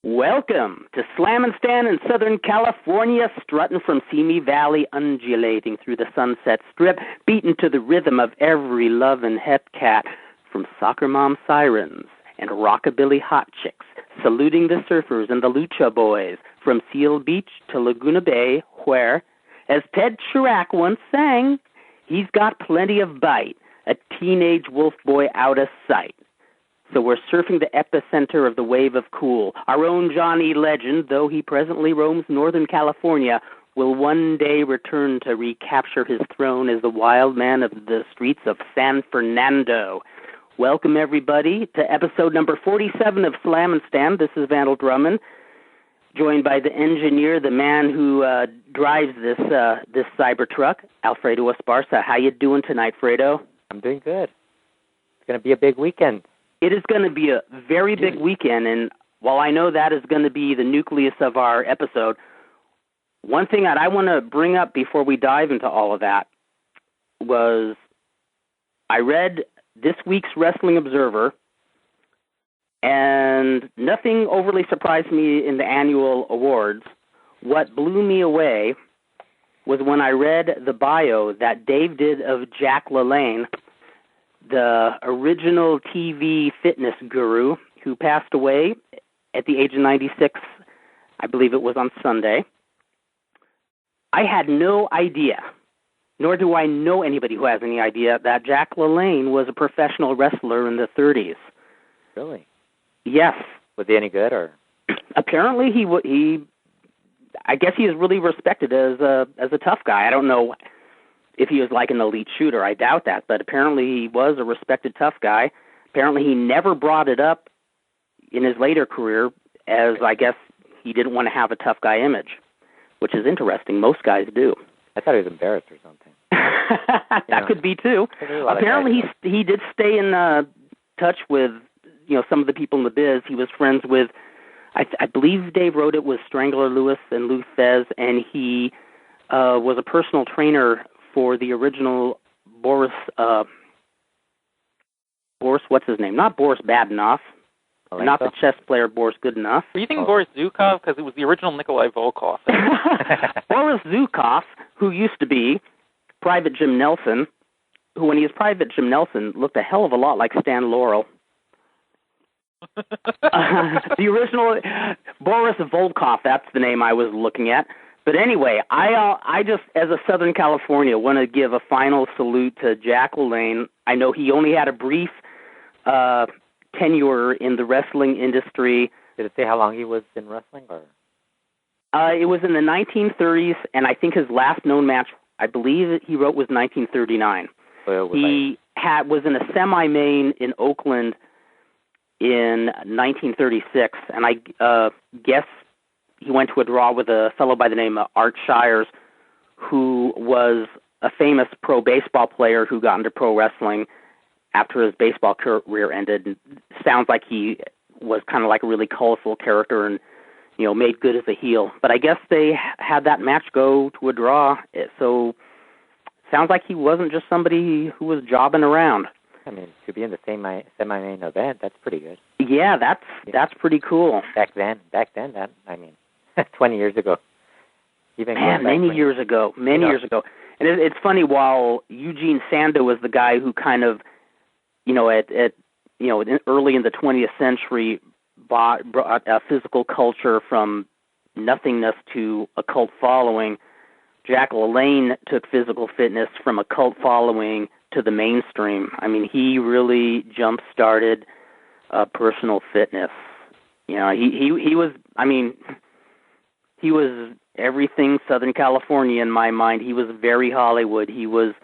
Welcome to Slammin Stan in Southern California, strutting from Simi Valley, undulating through the Sunset Strip, beaten to the rhythm of every lovin' hep cat, from soccer mom sirens and rockabilly hot chicks, saluting the surfers and the lucha boys, from Seal Beach to Laguna Bay, where, as Ted Chirac once sang, he's got plenty of bite, a teenage wolf boy out of sight. So we're surfing the epicenter of the wave of cool. Our own Johnny Legend, though he presently roams Northern California, will one day return to recapture his throne as the wild man of the streets of San Fernando. Welcome, everybody, to episode number 47 of Slammin Stan. This is Vandal Drummond, joined by the engineer, the man who drives this cyber truck, Fredo Esparza. How you doing tonight, Fredo? I'm doing good. It's going to be a big weekend. It is going to be a very big weekend, and while I know that is going to be the nucleus of our episode, one thing that I want to bring up before we dive into all of that was I read this week's Wrestling Observer, and nothing overly surprised me in the annual awards. What blew me away was when I read the bio that Dave did of Jack LaLanne, the original TV fitness guru who passed away at the age of 96, I believe it was on Sunday. I had no idea, nor do I know anybody who has any idea, that Jack LaLanne was a professional wrestler in the 30s. Really? Yes. Was he any good, or? Apparently I guess he is really respected as a tough guy. I don't know if he was like an elite shooter. I doubt that, but apparently he was a respected tough guy. Apparently he never brought it up in his later career, as I guess he didn't want to have a tough guy image, which is interesting. Most guys do. I thought he was embarrassed or something. That could be too. Apparently he did stay in touch with some of the people in the biz. He was friends with, I believe Dave wrote it, was Strangler Lewis and Lou Thez, and he was a personal trainer for the original Boris, what's his name? Not Boris Badenoff, not the chess player Boris Goodenough. Were you thinking Boris Zukov? Because it was the original Nikolai Volkov. Boris Zukov, who used to be Private Jim Nelson, who when he was Private Jim Nelson looked a hell of a lot like Stan Laurel. The original Boris Volkov, that's the name I was looking at. But anyway, I just, as a Southern California, want to give a final salute to Jack LaLanne. I know he only had a brief tenure in the wrestling industry. Did it say how long he was in wrestling? Or? It was in the 1930s, and I think his last known match, I believe he wrote, was 1939. So he was in a semi-main in Oakland in 1936, and I guess he went to a draw with a fellow by the name of Art Shires, who was a famous pro baseball player who got into pro wrestling after his baseball career ended. And sounds like he was kind of like a really colorful character and, made good as a heel. But I guess they had that match go to a draw, so sounds like he wasn't just somebody who was jobbing around. I mean, to be in the semi-main event, that's pretty good. Yeah, that's pretty cool. Back then, 20 years ago. Many years ago. And it's funny, while Eugene Sando was the guy who kind of, early in the 20th century brought a physical culture from nothingness to a cult following, Jack LaLanne took physical fitness from a cult following to the mainstream. I mean, he really jump-started personal fitness. He was everything Southern California in my mind. He was very Hollywood. He was,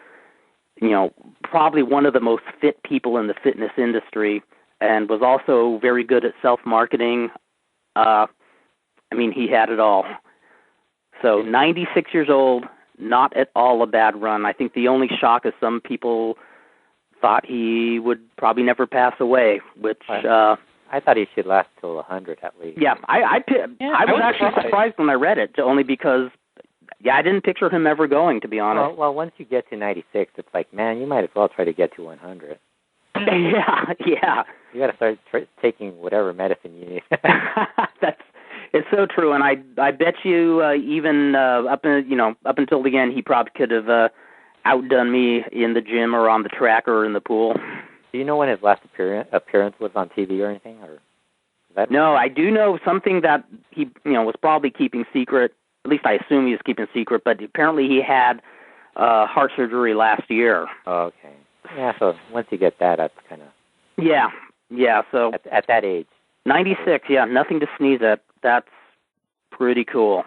probably one of the most fit people in the fitness industry, and was also very good at self-marketing. He had it all. So 96 years old, not at all a bad run. I think the only shock is some people thought he would probably never pass away, which... I thought he should last till 100 at least. Yeah, I was actually surprised when I read it, only because, I didn't picture him ever going, to be honest. Well, once you get to 96, it's like, man, you might as well try to get to 100. Yeah. You got to start taking whatever medicine you need. so true, and I bet you even up until the end, he probably could have outdone me in the gym or on the track or in the pool. Do you know when his last appearance was on TV or anything? Or no, I do know something that he was probably keeping secret. At least I assume he was keeping secret, but apparently he had heart surgery last year. Oh, okay. Yeah, so once you get that, that's kind of... Yeah, so... At that age. 96, yeah, nothing to sneeze at. That's pretty cool.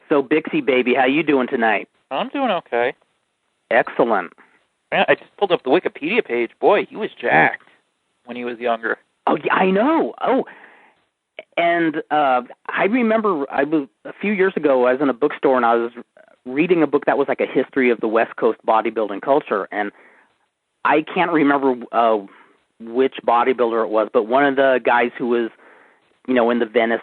So, Bixie, baby, how you doing tonight? I'm doing okay. Excellent. Man, I just pulled up the Wikipedia page. Boy, he was jacked when he was younger. Oh, yeah, I know. Oh, and I remember a few years ago, I was in a bookstore, and I was reading a book that was like a history of the West Coast bodybuilding culture, and I can't remember which bodybuilder it was, but one of the guys who was, in the Venice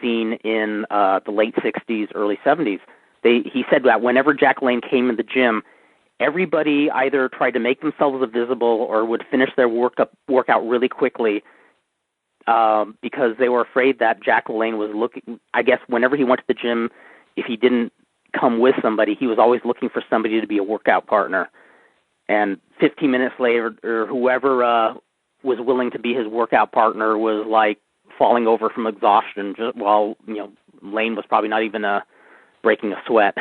scene in the late 60s, early 70s, he said that whenever Jack LaLanne came in the gym, everybody either tried to make themselves invisible or would finish their workout really quickly because they were afraid that Jack LaLanne was looking, I guess whenever he went to the gym, if he didn't come with somebody, he was always looking for somebody to be a workout partner. And 15 minutes later, or whoever was willing to be his workout partner was like falling over from exhaustion, just while Lane was probably not even breaking a sweat.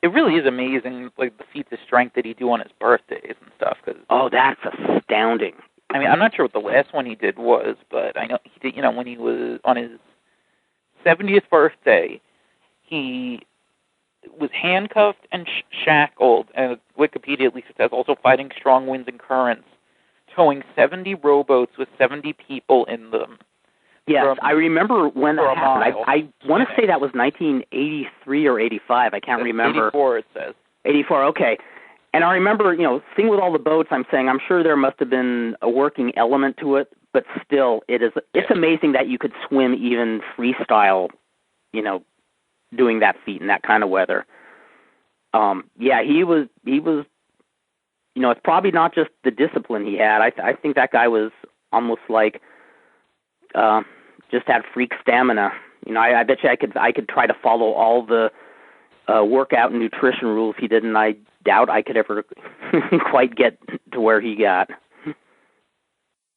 It really is amazing, like the feats of strength that he do on his birthdays and stuff. Oh, that's astounding. I mean, I'm not sure what the last one he did was, but I know he did. When he was on his 70th birthday, he was handcuffed and shackled, and Wikipedia at least it says also fighting strong winds and currents, towing 70 rowboats with 70 people in them. Yes, I remember when that happened. I want to say that was 1983 or 85. I can't remember. 84 it says. 84, okay. And I remember, seeing with all the boats, I'm sure there must have been a working element to it, but still, it's amazing that you could swim even freestyle, doing that feat in that kind of weather. He was. It's probably not just the discipline he had. I think that guy was almost like just had freak stamina. I bet you I could try to follow all the workout and nutrition rules he did, and I doubt I could ever quite get to where he got.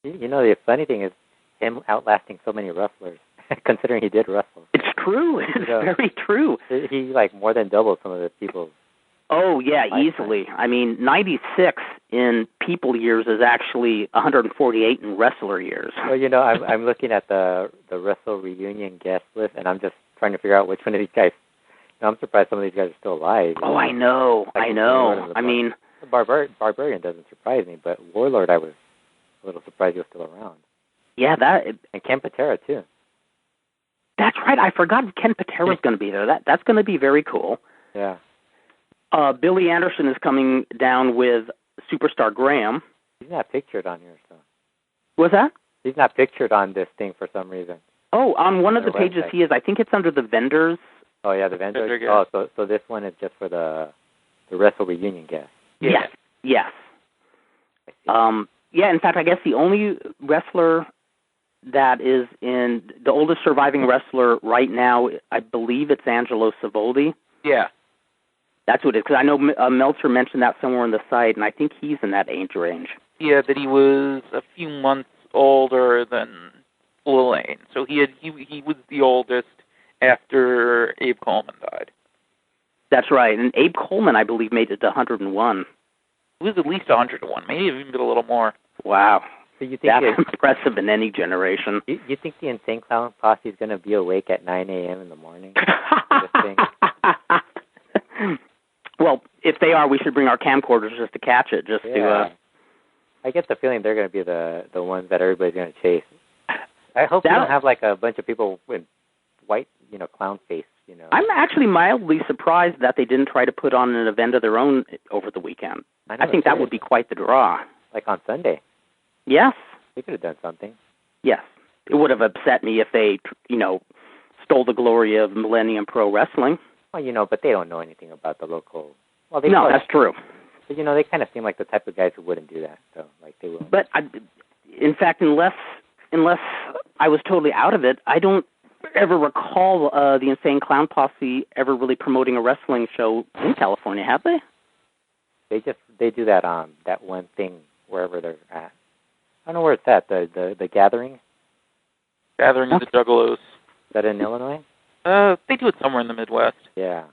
The funny thing is him outlasting so many wrestlers. Considering he did wrestle. It's true. It's very true. He more than doubled some of the people. Oh, yeah, easily. I mean, 96 in people years is actually 148 in wrestler years. Well, I'm looking at the WrestleReunion guest list, and I'm just trying to figure out which one of these guys. I'm surprised some of these guys are still alive. Oh, I know. I mean, Barbarian doesn't surprise me, but Warlord, I was a little surprised he was still around. Yeah, and Ken Patera too. That's right. I forgot Ken Patera's going to be there. That's going to be very cool. Yeah. Billy Anderson is coming down with Superstar Graham. He's not pictured on here, so. What's that? He's not pictured on this thing for some reason. Oh, on one of the pages he is. I think it's under the vendors. Oh, yeah, the vendors. Oh, so this one is just for the WrestleReunion guest. Yes. Yes. In fact, I guess the only wrestler that is the oldest surviving wrestler right now, I believe it's Angelo Savoldi. Yeah. That's what it is, because I know Meltzer mentioned that somewhere on the site, and I think he's in that age range. Yeah, that he was a few months older than LaLanne. So he was the oldest after Abe Coleman died. That's right, and Abe Coleman, I believe, made it to 101. He was at least 101, maybe even a little more. Wow. So you think that's impressive in any generation. You think the Insane Clown Posse is going to be awake at 9 a.m. in the morning? Well, if they are, we should bring our camcorders just to catch it. I get the feeling they're going to be the ones that everybody's going to chase. I hope they don't have like a bunch of people with white, clown face. I'm actually mildly surprised that they didn't try to put on an event of their own over the weekend. I think that would be quite the draw. Like on Sunday. Yes. They could have done something. Yes. It would have upset me if they, stole the glory of Millennium Pro Wrestling. Well, but they don't know anything about the local. Well, no, that's true. But, they kind of seem like the type of guys who wouldn't do that. So, they will. But, in fact, unless I was totally out of it, I don't ever recall the Insane Clown Posse ever really promoting a wrestling show in California, have they? They do that that one thing wherever they're at. I don't know where it's at. The Gathering. Gathering of the Juggalos. Is that in Illinois? They do it somewhere in the Midwest. Yeah,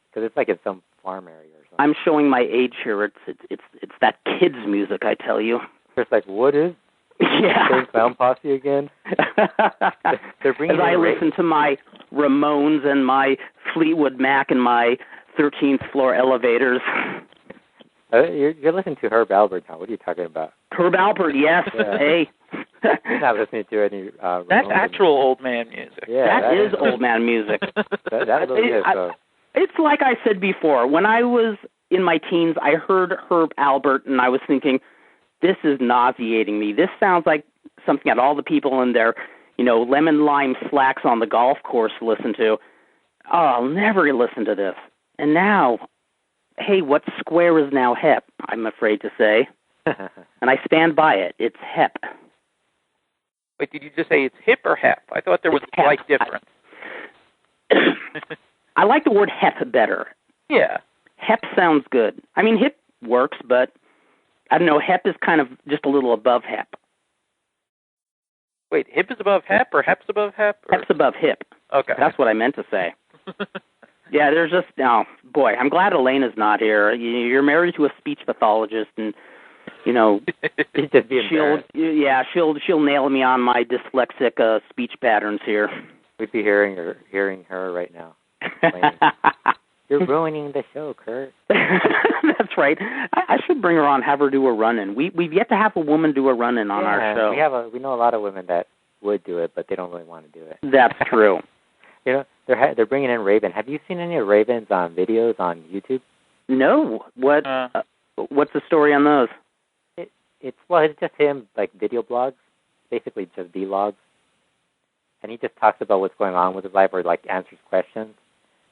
because it's like in some farm area or something. I'm showing my age here. It's that kids' music, I tell you. It's like, what is? Yeah. Insane Clown Posse again. They're bringing. As I listen to my Ramones and my Fleetwood Mac and my 13th floor elevators. You're listening to Herb Alpert now. What are you talking about? Herb Alpert, yes. Yeah. Hey. You're not listening to any. That's actual old man music. Yeah, that is old man music. that really is. It's like I said before. When I was in my teens, I heard Herb Alpert, and I was thinking, this is nauseating me. This sounds like something that all the people in their, lemon lime slacks on the golf course listen to. Oh, I'll never listen to this. And now, hey, what's square is now hep, I'm afraid to say. And I stand by it. It's hep. Wait, did you just say it's hip or hep? I thought there was a slight difference. I like the word hep better. Yeah. Hep sounds good. I mean, hip works, but I don't know, hep is kind of just a little above hep. Wait, hip is above hep or hep's above hep? Or? Hep's above hip. Okay. That's what I meant to say. Yeah, there's just, boy, I'm glad Elena's not here. You're married to a speech pathologist, and, she'll nail me on my dyslexic speech patterns here. We'd be hearing her right now. You're ruining the show, Kurt. That's right. I should bring her on, have her do a run-in. We've yet to have a woman do a run-in on our show. We know a lot of women that would do it, but they don't really want to do it. That's true. They're bringing in Raven. Have you seen any of Raven's videos on YouTube? No. What's the story on those? It's just him, like video blogs, basically just vlogs, and he just talks about what's going on with his life or like answers questions.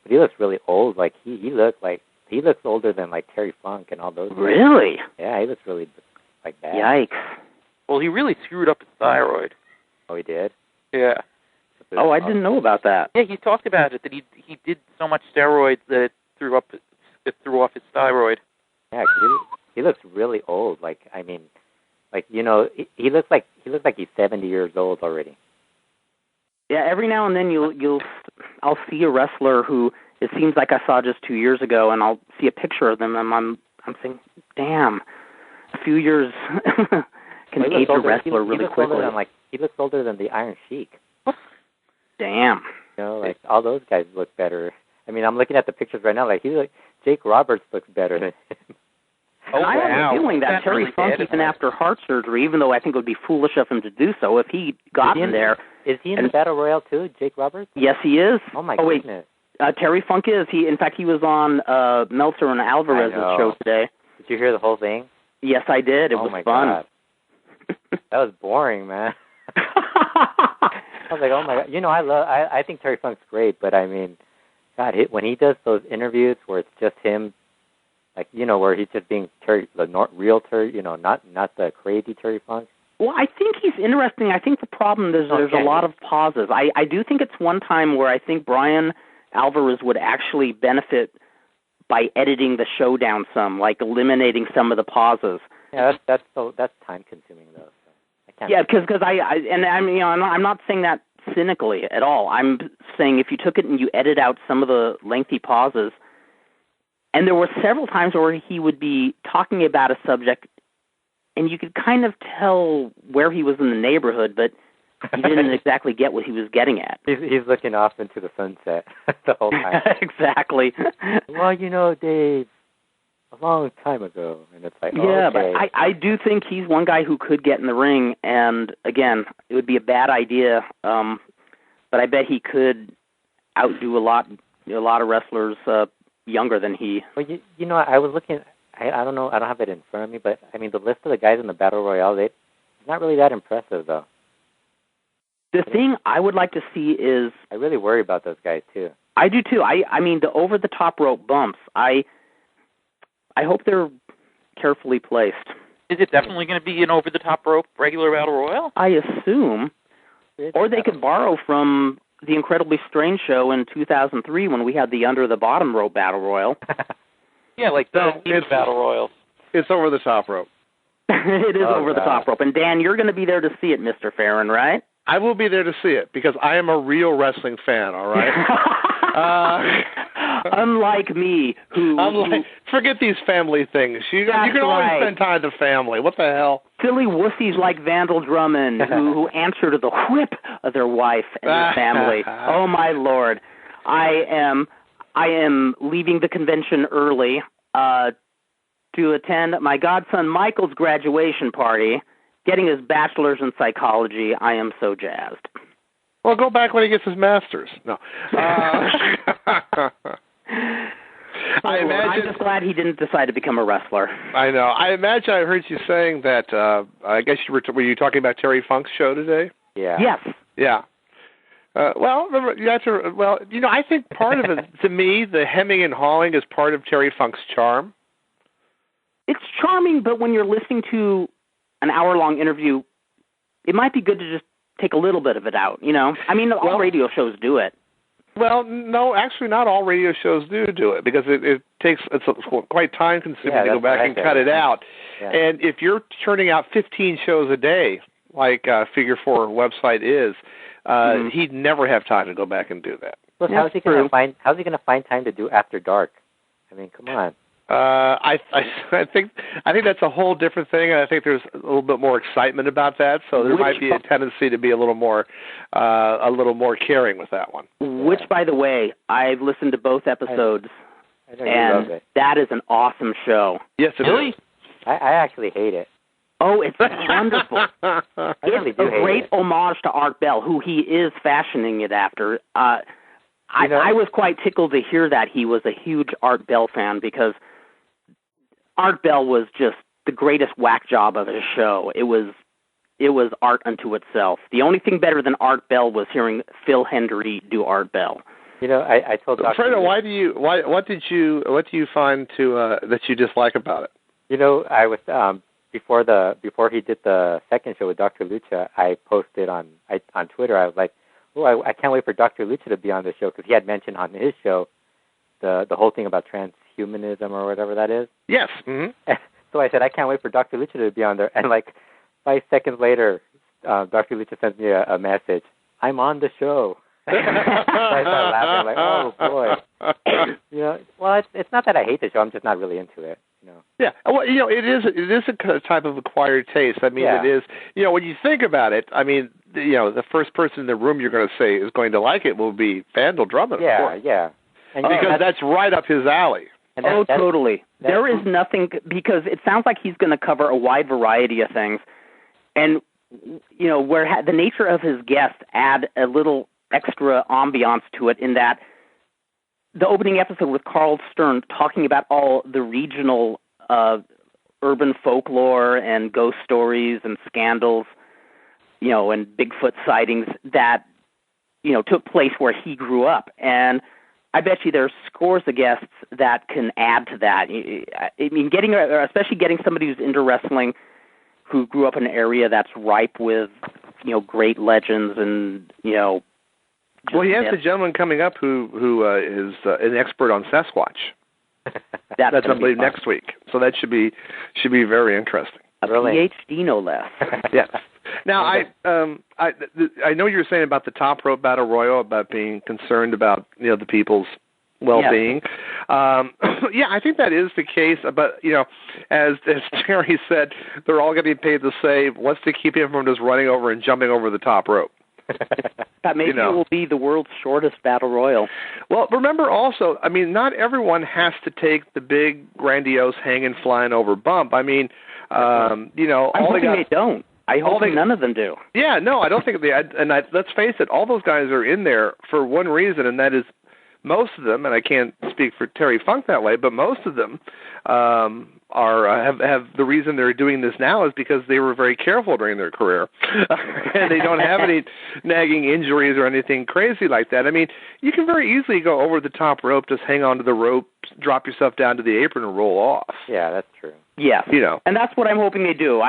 But he looks really old. Like he looks older than like Terry Funk and all those guys. Really? Yeah, he looks really like bad. Yikes. Well, he really screwed up his thyroid. Oh, he did? Yeah. Oh, I didn't know about that. Yeah, he talked about it, that he did so much steroids that it threw off his thyroid. Yeah, 'cause he looks really old. Like, I mean, like, he looks like he's 70 years old already. Yeah, every now and then I'll see a wrestler who it seems like I saw just 2 years ago, and I'll see a picture of them, and I'm saying, damn, a few years can age a wrestler really quickly. He looks older than the Iron Sheik. Damn. Like all those guys look better. I mean, I'm looking at the pictures right now. Like Jake Roberts looks better than him. Oh, I have a feeling that Terry Funk, even after heart surgery, even though I think it would be foolish of him to do so, if he got in there. Is he in the Battle Royale too, Jake Roberts? Yes, he is. Oh my goodness. Terry Funk is. In fact, he was on Meltzer and Alvarez's show today. Did you hear the whole thing? Yes, I did. It was fun. God. That was boring, man. I was like, oh my God. I think Terry Funk's great, but I mean, God, when he does those interviews where it's just him, like, where he's just being real Terry, not the crazy Terry Funk. Well, I think he's interesting. I think the problem is there's a lot of pauses. I do think it's one time where I think Brian Alvarez would actually benefit by editing the show down some, like eliminating some of the pauses. Yeah, that's time consuming though. So because I'm not saying that cynically at all. I'm saying if you took it and you edit out some of the lengthy pauses, and there were several times where he would be talking about a subject, and you could kind of tell where he was in the neighborhood, but you didn't exactly get what he was getting at. He's looking off into the sunset the whole time. Exactly. Well, Dave, a long time ago, and it's like, but I do think he's one guy who could get in the ring, and again, it would be a bad idea, but I bet he could outdo a lot of wrestlers younger than he. Well, I was looking. I don't know. I don't have it in front of me, but I mean, the list of the guys in the Battle Royale, it's not really that impressive, though. The thing I would like to see is... I really worry about those guys, too. I do, too. I mean, the over-the-top rope bumps, I hope they're carefully placed. Is it definitely going to be an over-the-top rope regular Battle Royale? I assume. Or they could borrow from the Incredibly Strange show in 2003 when we had the Under the Bottom Rope Battle Royal. Yeah, like it's Battle Royals. It's over the top rope. It is over the top rope. And Dan, you're going to be there to see it, Mr. Farron, right? I will be there to see it because I am a real wrestling fan, all right? Unlike me, forget these family things. You can always spend time with the family. What the hell? Silly wussies like Vandal Drummond who answer to the whip of their wife and their family. Oh, my Lord. I am leaving the convention early to attend my godson Michael's graduation party, getting his bachelor's in psychology. I am so jazzed. Well, go back when he gets his master's. No. I'm just glad he didn't decide to become a wrestler. I know. I imagine I heard you saying that, I guess were you talking about Terry Funk's show today? Yeah. Yes. Yeah. I think part of it, to me, the hemming and hawing is part of Terry Funk's charm. It's charming, but when you're listening to an hour-long interview, it might be good to just take a little bit of it out, you know? I mean, all radio shows do it. Well, no, actually not all radio shows do it because it's quite time-consuming to go back and cut it out. Yeah. And if you're turning out 15 shows a day, like Figure 4 website is, he'd never have time to go back and do that. Plus, how's he going to find time to do After Dark? I mean, come on. I think that's a whole different thing, and I think there's a little bit more excitement about that. So there might be a tendency to be a little more caring with that one. Which, by the way, I've listened to both episodes, and that is an awesome show. Yes, it is. I actually hate it. Oh, it's wonderful. It's a great homage to Art Bell, who he is fashioning it after. I was quite tickled to hear that he was a huge Art Bell fan because Art Bell was just the greatest whack job of his show. It was art unto itself. The only thing better than Art Bell was hearing Phil Hendry do Art Bell. You know, I told Dr. Fredo, what do you find that you dislike about it? You know, I was before he did the second show with Dr. Lucha, I posted on Twitter. I was like, "Oh, I can't wait for Dr. Lucha to be on the show," because he had mentioned on his show the whole thing about transhumanism or whatever that is. Yes. Mm-hmm. So I said, I can't wait for Dr. Lucha to be on there. And like 5 seconds later, Dr. Lucha sends me a message. I'm on the show. So I started laughing. I'm like, oh boy. You know, well, it's not that I hate the show. I'm just not really into it. You know. Yeah. Well, you know, it is a type of acquired taste. I mean, It is. You know, when you think about it, I mean, you know, the first person in the room you're going to say is going to like it will be Vandal Drummond. Yeah, of course. Yeah. And because that's right up his alley. And totally. There is nothing, because it sounds like he's going to cover a wide variety of things. And, you know, where the nature of his guests add a little extra ambiance to it, in that the opening episode with Carl Stern talking about all the regional urban folklore and ghost stories and scandals, you know, and Bigfoot sightings that, you know, took place where he grew up. And I bet you there's scores of guests that can add to that. I mean, especially getting somebody who's into wrestling, who grew up in an area that's ripe with, you know, great legends and, you know. Well, he has a gentleman coming up who is an expert on Sasquatch. That's I believe next week. So that should be very interesting. A PhD, no less. Yes. Now, I know you were saying about the top rope battle royal, about being concerned about, you know, the people's well-being. Yeah, I think that is the case. But, you know, as Terry said, they're all going to be paid the same. What's to keep him from just running over and jumping over the top rope? Maybe it will be the world's shortest battle royal. Well, remember also, I mean, not everyone has to take the big, grandiose, hanging, flying over bump. I mean, you know, I'm hoping they don't. I hope none of them do. Yeah, no, I don't think let's face it, all those guys are in there for one reason, and that is most of them, and I can't speak for Terry Funk that way, but most of them have the reason they're doing this now is because they were very careful during their career, and they don't have any nagging injuries or anything crazy like that. I mean, you can very easily go over the top rope, just hang onto the rope, drop yourself down to the apron, and roll off. Yeah, that's true. Yeah, you know, and that's what I'm hoping they do.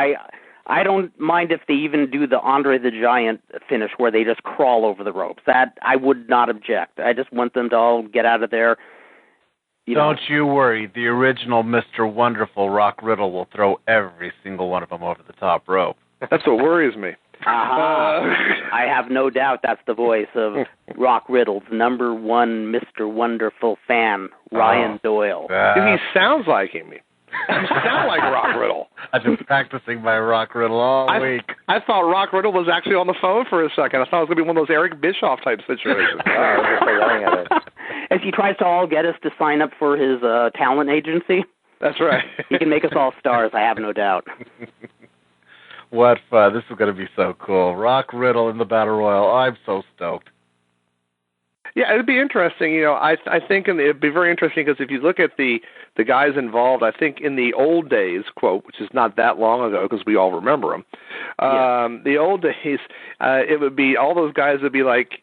I don't mind if they even do the Andre the Giant finish where they just crawl over the ropes. That I would not object. I just want them to all get out of there. Don't you worry. The original Mr. Wonderful, Rock Riddle, will throw every single one of them over the top rope. That's what worries me. I have no doubt that's the voice of Rock Riddle's number one Mr. Wonderful fan, Ryan Doyle. He sounds like him. You sound like Rock Riddle. I've been practicing my Rock Riddle all week. I thought Rock Riddle was actually on the phone for a second. I thought it was going to be one of those Eric Bischoff type situations. I was just yelling at it. As he tries to all get us to sign up for his talent agency. That's right. He can make us all stars, I have no doubt. What fun. This is going to be so cool. Rock Riddle in the Battle Royal. I'm so stoked. Yeah, it'd be interesting. I think it'd be very interesting because if you look at the guys involved, I think in the old days, quote, which is not that long ago because we all remember them, the old days, it would be all those guys would be like,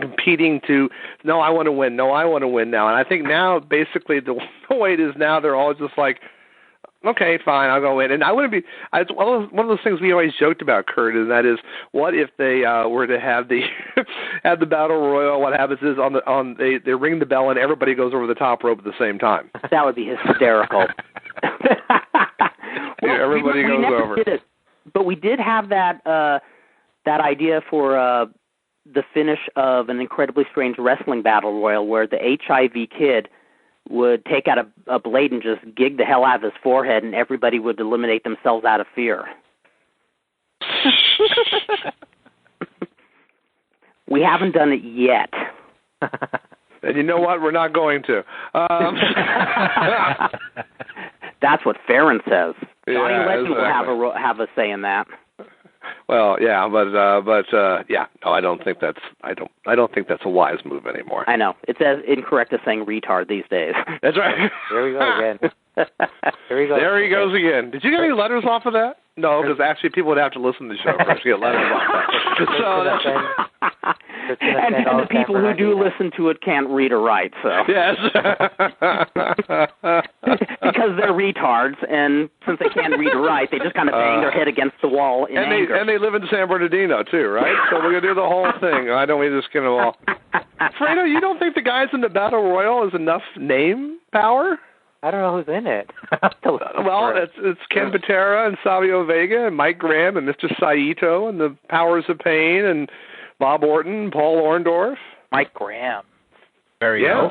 competing to, no, I want to win, no, I want to win now. And I think now, basically, the way it is now, they're all just like, okay, fine, I'll go in. And I wouldn't be. One of those things we always joked about, Kurt, and that is, what if they were to have the have the battle royal? What happens is they ring the bell and everybody goes over the top rope at the same time. That would be hysterical. Everybody goes over. Did it, but we did have that idea for the finish of an incredibly strange wrestling battle royal, where the HIV kid would take out a blade and just gig the hell out of his forehead, and everybody would eliminate themselves out of fear. We haven't done it yet. And you know what? We're not going to. That's what Farron says. Johnny Legend exactly. will have a say in that. Well, yeah, but yeah, no, I don't think that's a wise move anymore. I know. It's as incorrect as saying retard these days. That's right. There we go again. There he goes again. Did you get any letters off of that? No, because actually people would have to listen to the show first to get letters off that. So that's... And the people who do listen to it can't read or write, so. Yes. Because they're retards, and since they can't read or write, they just kind of bang their head against the wall in anger. And they live in San Bernardino, too, right? So we're going to do the whole thing. I don't mean to skin them all. Fredo, you don't think the guys in the Battle Royal is enough name power? I don't know who's in it. Well, it's Ken Patera and Savio Vega and Mike Graham and Mr. Saito and the Powers of Pain and Bob Orton, Paul Orndorff. Mike Graham. Very yeah.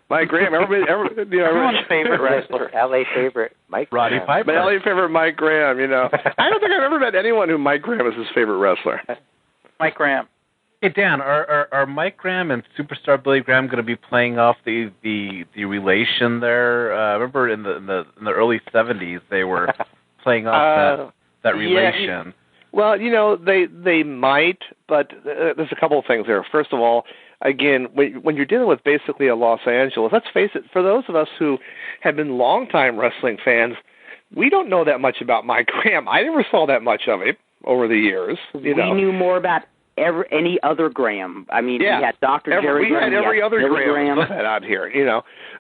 Mike Graham. Everyone's favorite wrestler. LA favorite, Mike Roddy Graham. Piper. LA favorite, Mike Graham, I don't think I've ever met anyone who Mike Graham is his favorite wrestler. Mike Graham. Hey, Dan, are Mike Graham and Superstar Billy Graham going to be playing off the relation there? I remember in the early 70s they were playing off that relation. Yeah, well, they might, but there's a couple of things there. First of all, again, when you're dealing with basically a Los Angeles, let's face it, for those of us who have been longtime wrestling fans, we don't know that much about Mike Graham. I never saw that much of him over the years. We knew more about any other Graham. I mean, we had Dr. Jerry Graham. We had every other Graham out here,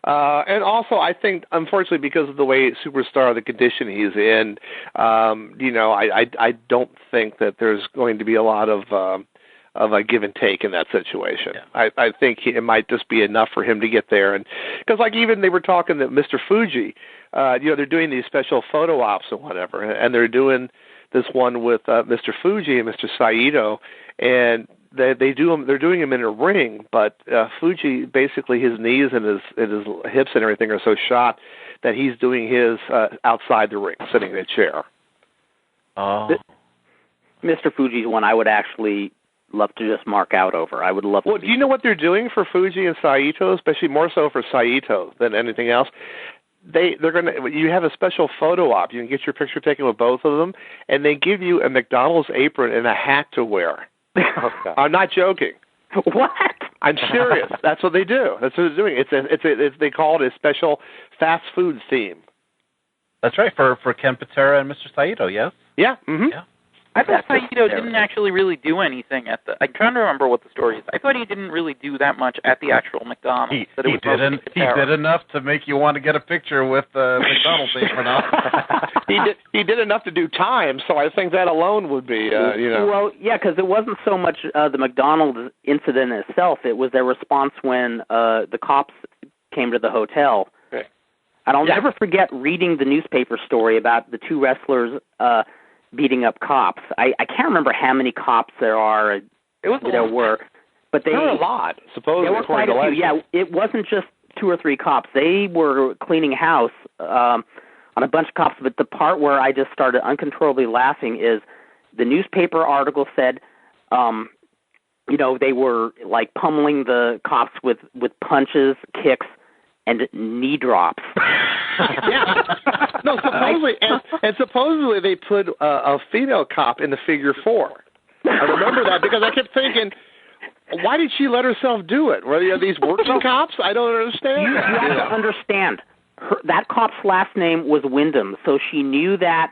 And also, I think, unfortunately, because of the way Superstar, the condition he's in, I don't think that there's going to be a lot of a give and take in that situation. Yeah. I think it might just be enough for him to get there. And because, even they were talking that Mr. Fuji, they're doing these special photo ops and whatever, and they're doing this one with Mr. Fuji and Mr. Saito, and they're doing him in a ring, but Fuji, basically his knees and his hips and everything are so shot that he's doing his outside the ring, sitting in a chair. Oh. Mr. Fuji's one I would actually love to just mark out over. I would love to. Well, do you know what they're doing for Fuji and Saito, especially more so for Saito than anything else? You have a special photo op. You can get your picture taken with both of them, and they give you a McDonald's apron and a hat to wear. Oh, I'm not joking. What? I'm serious. That's what they do. That's what they're doing. They call it a special fast food theme. That's right, for Ken Patera and Mr. Saito, yes? Yeah. Mm-hmm. Yeah. I thought Saito didn't actually really do anything at the... I'm trying to remember what the story is. I thought he didn't really do that much at the actual McDonald's. He did enough to make you want to get a picture with McDonald's apron on. He did enough to do time, so I think that alone would be, Well, yeah, because it wasn't so much the McDonald's incident itself. It was their response when the cops came to the hotel. Okay. And I'll never forget reading the newspaper story about the two wrestlers beating up cops. I can't remember how many cops there are. Were, but there were a lot. Supposedly, there were quite a few. Yeah, it wasn't just 2 or 3 cops. They were cleaning house on a bunch of cops. But the part where I just started uncontrollably laughing is the newspaper article said, they were like pummeling the cops with punches, kicks, and knee drops. Yeah. No, supposedly, and supposedly they put a female cop in the figure 4. I remember that because I kept thinking, why did she let herself do it? Were these working cops? I don't understand. You have to understand. That cop's last name was Wyndham, so she knew that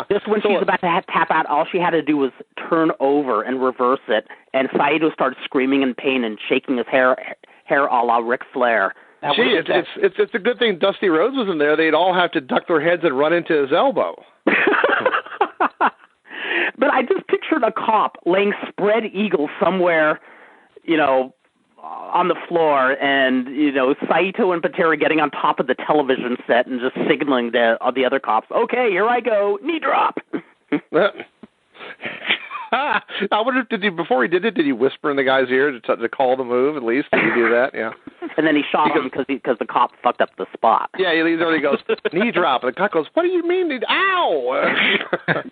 just when she was about to tap out, all she had to do was turn over and reverse it, and Saito started screaming in pain and shaking his hair a la Ric Flair. Gee, it's a good thing Dusty Rhodes wasn't there. They'd all have to duck their heads and run into his elbow. But I just pictured a cop laying spread eagle somewhere, on the floor, and, Saito and Patera getting on top of the television set and just signaling to the other cops, okay, here I go, knee drop. I wonder if before he did it, did he whisper in the guy's ear to call the move at least? Did he do that? Yeah. And then he shot him because the cop fucked up the spot. Yeah, he literally goes, knee drop. And the cop goes, what do you mean? Ow!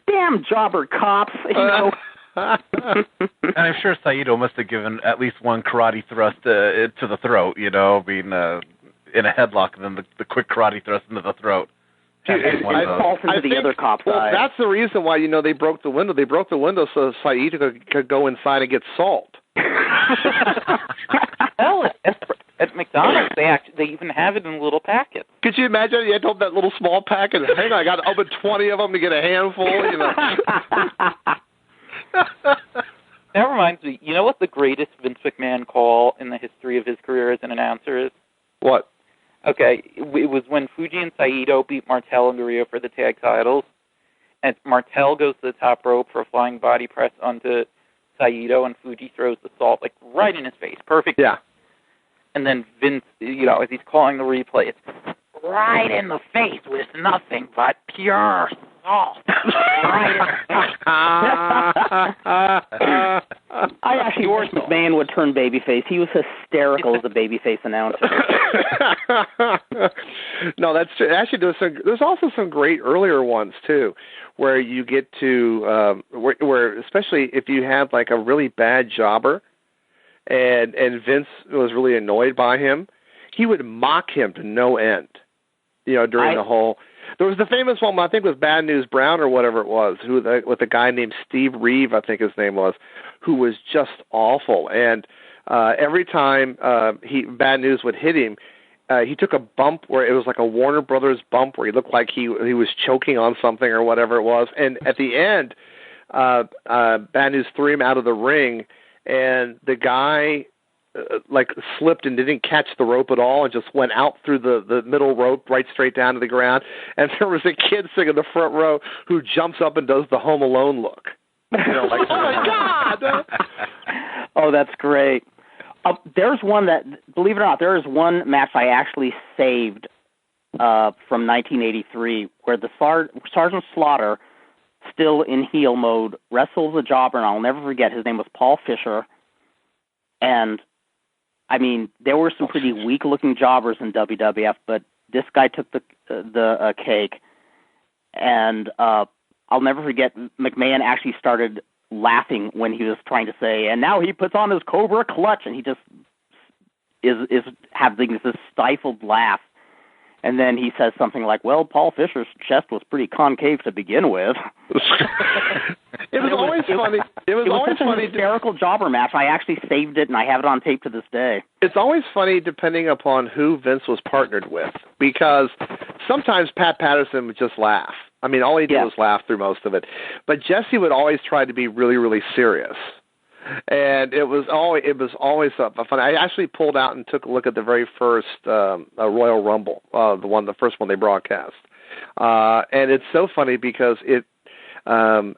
Damn jobber cops, And I'm sure Saito must have given at least one karate thrust to the throat, being in a headlock and then the quick karate thrust into the throat. I think the other cop's eye. That's the reason why, they broke the window. They broke the window so Saito could go inside and get salt. Hell, at McDonald's, they even have it in little packets. Could you imagine? You had to open that little small packet. Hang on, I got to open 20 of them to get a handful, That reminds me, you know what the greatest Vince McMahon call in the history of his career as an announcer is? What? Okay, it was when Fuji and Saito beat Martel and Gurria for the tag titles, and Martel goes to the top rope for a flying body press onto Saito, and Fuji throws the salt, right in his face. Perfect. Yeah. And then Vince, as he's calling the replay, it's right in the face with nothing but pure salt. Right in the face. I actually wish McMahon would turn babyface. He was hysterical as a babyface announcer. No, that's true. Actually, there's also some great earlier ones too, where you get to where especially if you have a really bad jobber, and Vince was really annoyed by him, he would mock him to no end. During the whole. There was the famous one, I think, with Bad News Brown or whatever it was, with a guy named Steve Reeve, I think his name was, who was just awful. And every time Bad News would hit him, he took a bump where it was like a Warner Brothers bump where he looked like he was choking on something or whatever it was. And at the end, Bad News threw him out of the ring, and the guy slipped and didn't catch the rope at all and just went out through the middle rope right straight down to the ground. And there was a kid sitting in the front row who jumps up and does the Home Alone look. Oh my God! Oh, that's great. There's one that, believe it or not, there is one match I actually saved from 1983 where the Sergeant Slaughter, still in heel mode, wrestles a jobber, and I'll never forget, his name was Paul Fisher. And there were some pretty weak-looking jobbers in WWF, but this guy took the cake. And I'll never forget, McMahon actually started laughing when he was trying to say, and now he puts on his Cobra Clutch, and he just is having this stifled laugh. And then he says something like, well, Paul Fisher's chest was pretty concave to begin with. It was always funny. It was always such funny. A hysterical jobber match. I actually saved it, and I have it on tape to this day. It's always funny depending upon who Vince was partnered with, because sometimes Pat Patterson would just laugh. I mean, all he did was laugh through most of it. But Jesse would always try to be really, really serious. And it was always fun. I actually pulled out and took a look at the very first Royal Rumble, the first one they broadcast. And it's so funny because it, the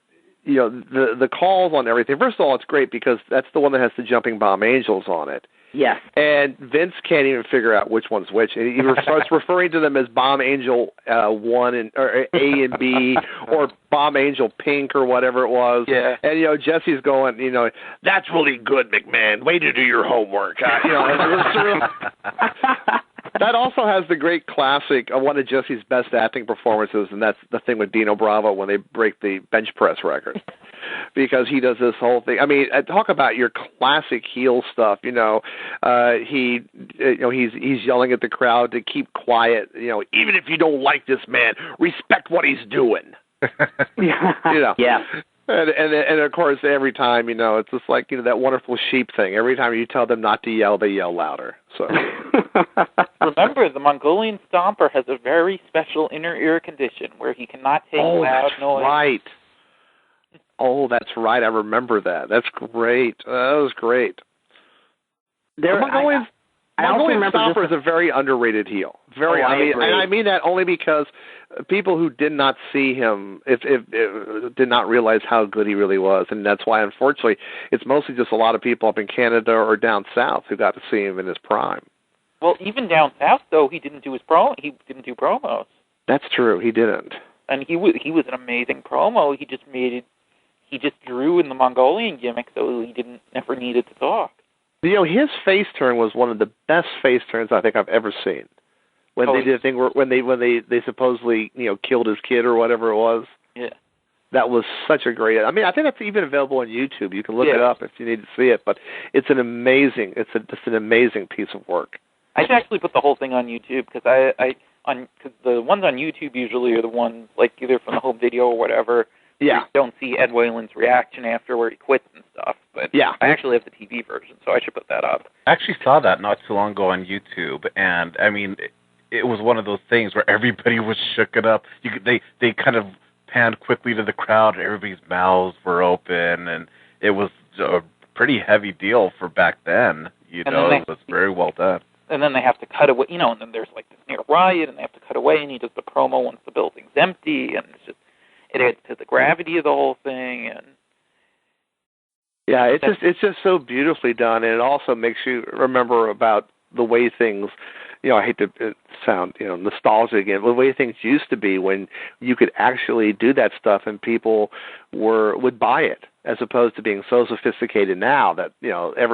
calls on everything. First of all, it's great because that's the one that has the jumping bomb angels on it. Yes. And Vince can't even figure out which one's which. And he starts referring to them as Bomb Angel 1 or A and B or Bomb Angel Pink or whatever it was. Yeah. And, Jesse's going, that's really good, McMahon. Way to do your homework. That also has the great classic, one of Jesse's best acting performances, and that's the thing with Dino Bravo when they break the bench press record. Because he does this whole thing. I mean, talk about your classic heel stuff. He's yelling at the crowd to keep quiet. Even if you don't like this man, respect what he's doing. Yeah. And of course, every time it's just like that wonderful sheep thing. Every time you tell them not to yell, they yell louder. So remember, the Mongolian Stomper has a very special inner ear condition where he cannot take loud noise. Right. Oh, that's right. I remember that. That's great. That was great. Mongolian Stomper is a very underrated heel. I mean that only because people who did not see him did not realize how good he really was, and that's why, unfortunately, it's mostly just a lot of people up in Canada or down south who got to see him in his prime. Well, even down south, though, he didn't do do promos. That's true. He didn't. And he was an amazing promo. He just drew in the Mongolian gimmick, so he never needed to talk. His face turn was one of the best face turns I think I've ever seen. When they did a thing when they supposedly killed his kid or whatever it was. Yeah. That was such a great. I mean, I think that's even available on YouTube. You can look it up if you need to see it. But it's just an amazing piece of work. I should actually put the whole thing on YouTube because because the ones on YouTube usually are the ones like either from the home video or whatever. Yeah. You don't see Ed Whalen's reaction after where he quits and stuff. But I actually have the TV version, so I should put that up. I actually saw that not too long ago on YouTube, and I mean, it was one of those things where everybody was shooken up. They kind of panned quickly to the crowd, and everybody's mouths were open, and it was a pretty heavy deal for back then. It was very well done. And then they have to cut away, and then there's like this near riot, and they have to cut away, and he does the promo once the building's empty, and it's just. It adds to the gravity of the whole thing, and it's just so beautifully done, and it also makes you remember about the way things. I hate to sound nostalgic again, but the way things used to be when you could actually do that stuff and people would buy it, as opposed to being so sophisticated now that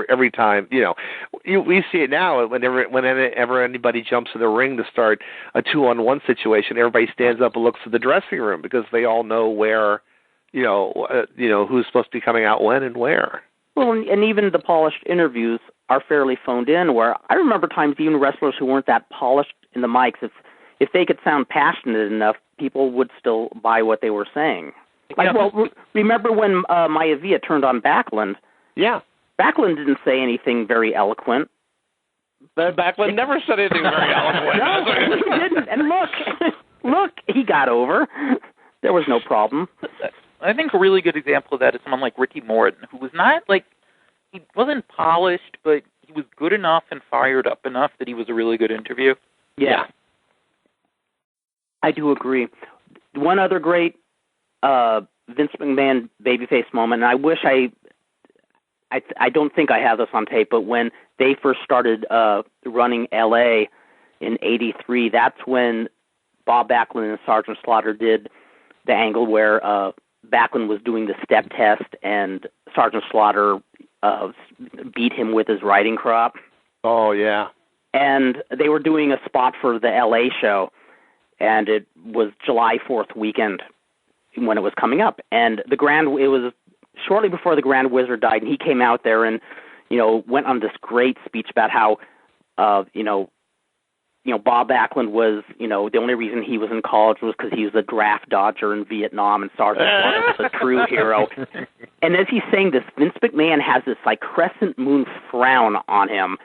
every time we see it now whenever anybody jumps in the ring to start a 2-on-1 situation, everybody stands up and looks at the dressing room because they all know where who's supposed to be coming out when and where. Well, and even the polished interviews are fairly phoned in, where I remember times even wrestlers who weren't that polished in the mics, if they could sound passionate enough, people would still buy what they were saying. Remember when Maivia turned on Backlund? Yeah. Backlund didn't say anything very eloquent. Backlund never said anything very eloquent. No, he didn't. And look, he got over. There was no problem. I think a really good example of that is someone like Ricky Morton, who was not he wasn't polished, but he was good enough and fired up enough that he was a really good interview. Yeah. I do agree. One other great Vince McMahon babyface moment, and I wish I don't think I have this on tape, but when they first started running LA in '83, that's when Bob Backlund and Sergeant Slaughter did the angle where Backlund was doing the step test and Sergeant Slaughter beat him with his riding crop. Oh, yeah. And they were doing a spot for the LA show, and it was July 4th weekend when it was coming up. And it was shortly before the Grand Wizard died, and he came out there and, went on this great speech about how, Bob Backlund was, the only reason he was in college was because he was a draft dodger in Vietnam, and Sergeant Slaughter was a true hero. And as he's saying this, Vince McMahon has this crescent moon frown on him,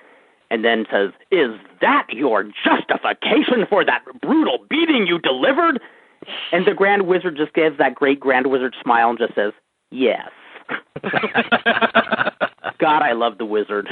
and then says, "Is that your justification for that brutal beating you delivered?" And the Grand Wizard just gives that great Grand Wizard smile and just says, yes. God, I love the Wizard.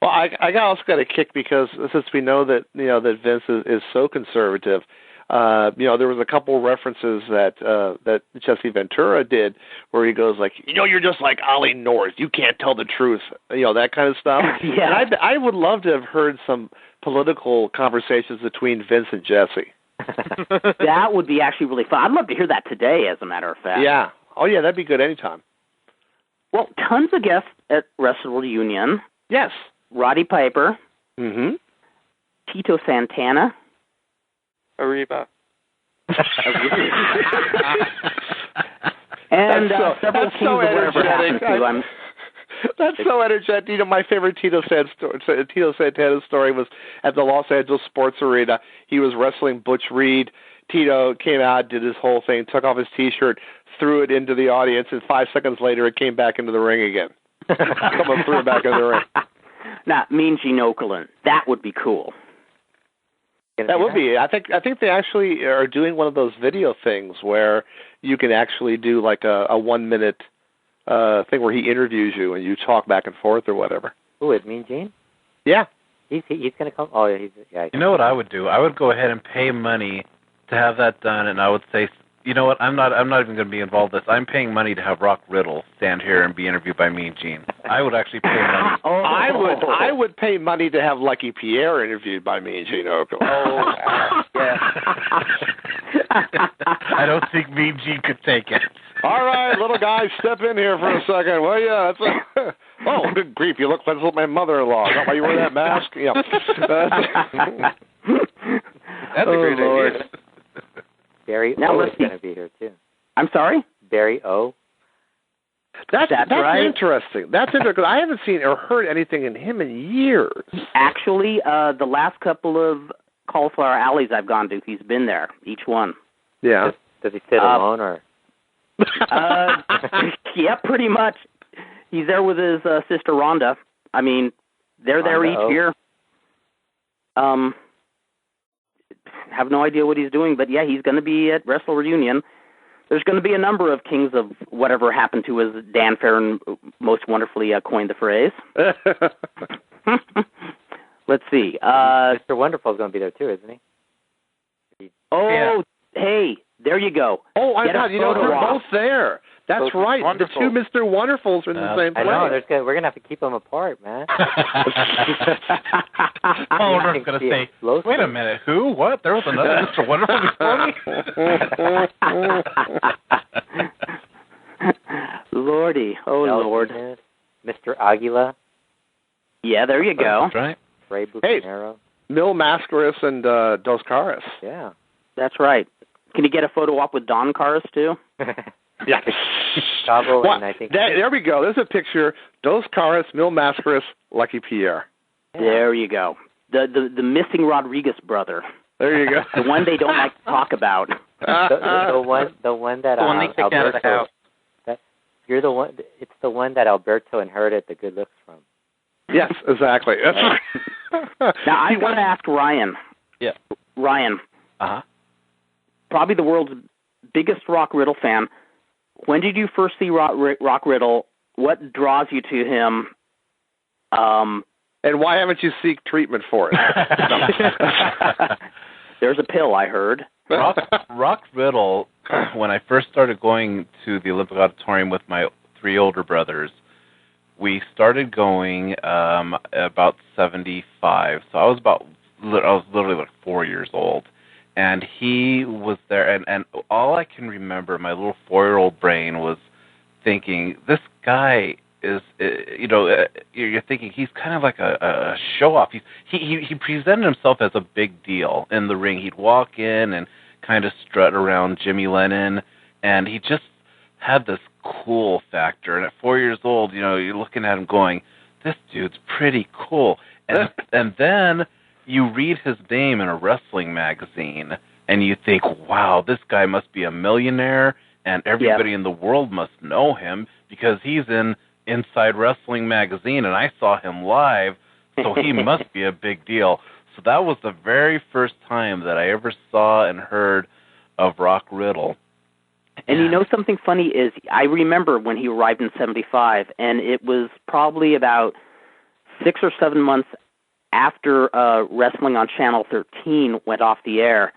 Well, I also got a kick because since we know that that Vince is so conservative, there was a couple references that Jesse Ventura did where he goes like, you're just like Ollie North, you can't tell the truth, that kind of stuff. Yeah. And I would love to have heard some political conversations between Vince and Jesse. That would be actually really fun. I'd love to hear that today, as a matter of fact. Yeah. Oh yeah, that'd be good anytime. Well, tons of guests at WrestleReunion. Yes. Roddy Piper. Mm-hmm. Tito Santana. Arriba. And several kings of whatever happened to. That's so energetic. My favorite Tito Santana story was at the Los Angeles Sports Arena. He was wrestling Butch Reed. Tito came out, did his whole thing, took off his T-shirt, threw it into the audience, and 5 seconds later it came back into the ring again. Someone threw it back into the ring. Now, Mean Gene Okerlund. That would be cool. That would be. I think they actually are doing one of those video things where you can actually do like a 1 minute thing where he interviews you and you talk back and forth or whatever. Who is Mean Gene? Yeah. He's going to come. Oh, yeah. You know what I would do? I would go ahead and pay money to have that done, and I would say, you know what? I'm not even going to be involved in this. I'm paying money to have Rock Riddle stand here and be interviewed by Mean Gene. I would actually pay money. I would pay money to have Lucky Pierre interviewed by Mean Gene Okerlund. Oh, yeah. I don't think Mean Gene could take it. All right, little guy, step in here for a second. Well, yeah, that's oh, good grief, you look like my mother-in-law. Is that why you wear that mask? Yeah. That's a great idea. Barry O is going to be here, too. I'm sorry? Barry O. That's right. interesting. That's interesting. I haven't seen or heard anything in him in years. Actually, the last couple of Cauliflower Alleys I've gone to, he's been there, each one. Yeah. Does he sit alone or? Yeah, pretty much. He's there with his sister Rhonda. I mean, they're there each year. Have no idea what he's doing, but yeah, he's going to be at WrestleReunion. There's going to be a number of kings of whatever happened to, as Dan Farron most wonderfully coined the phrase. Let's see. Mr. Wonderful is going to be there too, isn't he? Hey, there you go. Oh, I thought they're both there. That's right. Wonderful. The two Mr. Wonderfuls are in the same place. I know. We're going to have to keep them apart, man. Owner's going to say, wait a minute, who? What? There was another Mr. Wonderful before me? Lordy. Oh, Lord. Mr. Aguila. Yeah, there you go. That's right. Ray Bucanero. Mil Mascaras and Dos Caras. Yeah. That's right. Can you get a photo op with Don Caras, too? Yeah. Chicago, and I think there we go. There's a picture. Dos Caras, Mil Mascaras, Lucky Pierre. Yeah. There you go. The missing Rodriguez brother. There you go. The one they don't like to talk about. the one that they kicked out of the house. You're the one. It's the one that Alberto inherited the good looks from. Yes, exactly. That's right. Now I want to ask Ryan. Yeah. Ryan. Uh-huh. Probably the world's biggest Rock Riddle fan. When did you first see Rock Riddle? What draws you to him? And why haven't you seek treatment for it? There's a pill, I heard. Rock Riddle, when I first started going to the Olympic Auditorium with my 3 older brothers, we started going about 75. So I was literally like 4 years old. And he was there, and all I can remember, my little 4-year-old brain was thinking, this guy is, you're thinking he's kind of like a show-off. He presented himself as a big deal in the ring. He'd walk in and kind of strut around Jimmy Lennon, and he just had this cool factor. And at 4 years old, you're looking at him going, this dude's pretty cool. And then you read his name in a wrestling magazine, and you think, wow, this guy must be a millionaire, and everybody in the world must know him because he's in Inside Wrestling Magazine, and I saw him live, so he must be a big deal. So that was the very first time that I ever saw and heard of Rock Riddle. And you know something funny is, I remember when he arrived in 75, and it was probably about 6 or 7 months after wrestling on Channel 13 went off the air,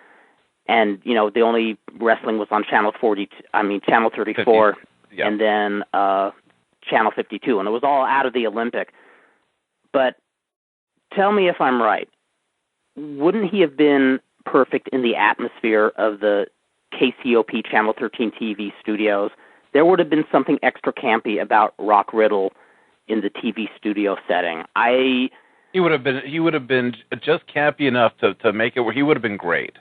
and, you know, the only wrestling was on Channel 34, 50, yeah. and then Channel 52, and it was all out of the Olympic. But tell me if I'm right. Wouldn't he have been perfect in the atmosphere of the KCOP Channel 13 TV studios? There would have been something extra campy about Rock Riddle in the TV studio setting. He would have been just campy enough to make it where he would have been great.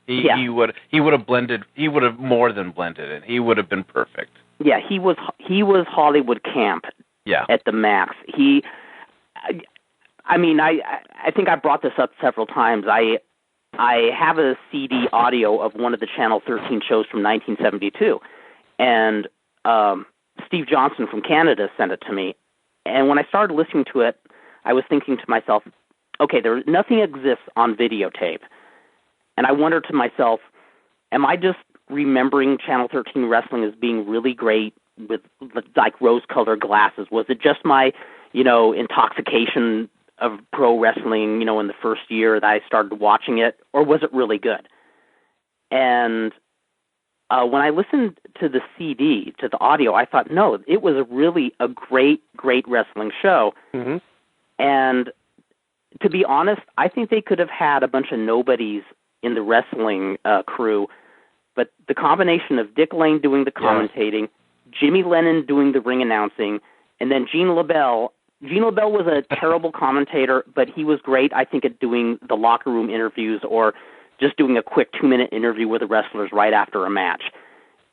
He would have more than blended in. He would have been perfect. Yeah, he was Hollywood camp. Yeah. At the max. I think I brought this up several times. I have a CD audio of one of the Channel 13 shows from 1972, and Steve Johnson from Canada sent it to me. And when I started listening to it, I was thinking to myself, okay, nothing exists on videotape. And I wondered to myself, am I just remembering Channel 13 wrestling as being really great with, like, rose-colored glasses? Was it just my, intoxication of pro wrestling, in the first year that I started watching it, or was it really good? And when I listened to the CD, to the audio, I thought, no, it was really a great, great wrestling show. Mm-hmm. And to be honest, I think they could have had a bunch of nobodies in the wrestling crew, but the combination of Dick Lane doing the commentating, Jimmy Lennon doing the ring announcing, and then Gene LaBelle. Gene LaBelle was a terrible commentator, but he was great, I think, at doing the locker room interviews or just doing a quick 2-minute interview with the wrestlers right after a match.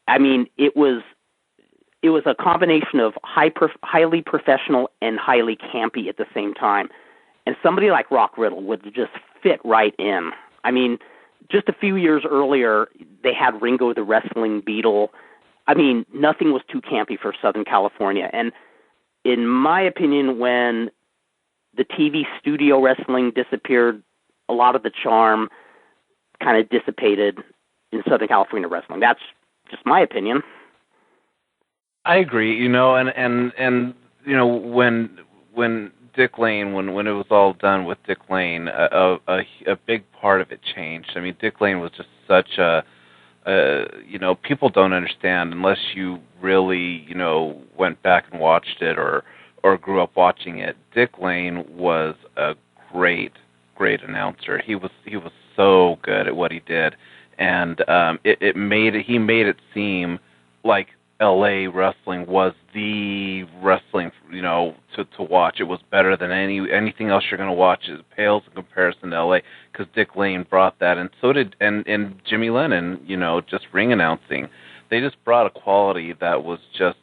I mean, it was a combination of highly professional and highly campy at the same time. And somebody like Rock Riddle would just fit right in. I mean, just a few years earlier, they had Ringo the Wrestling Beetle. I mean, nothing was too campy for Southern California. And in my opinion, when the TV studio wrestling disappeared, a lot of the charm kind of dissipated in Southern California wrestling. That's just my opinion. I agree, and when Dick Lane, when it was all done with Dick Lane, a big part of it changed. I mean, Dick Lane was just such people don't understand unless you really, went back and watched it or grew up watching it. Dick Lane was a great announcer. He was so good at what he did, and he made it seem like LA wrestling was the wrestling, to watch. It was better than anything else you're going to watch. It pales in comparison to LA, because Dick Lane brought that, and so did and Jimmy Lennon. Just ring announcing. They just brought a quality that was just,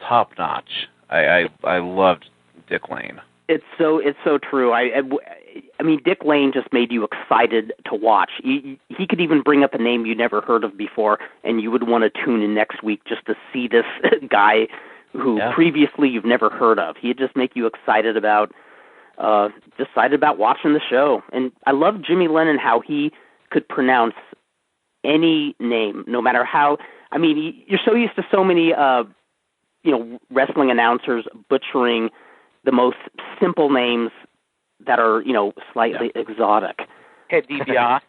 top notch. I loved Dick Lane. It's so true. I mean, Dick Lane just made you excited to watch. He could even bring up a name you never heard of before, and you would want to tune in next week just to see this guy who previously you've never heard of. He'd just make you excited about watching the show. And I love Jimmy Lennon, how he could pronounce any name, no matter how. I mean, you're so used to so many, wrestling announcers butchering the most simple names that are, slightly exotic. Ted DiBiase.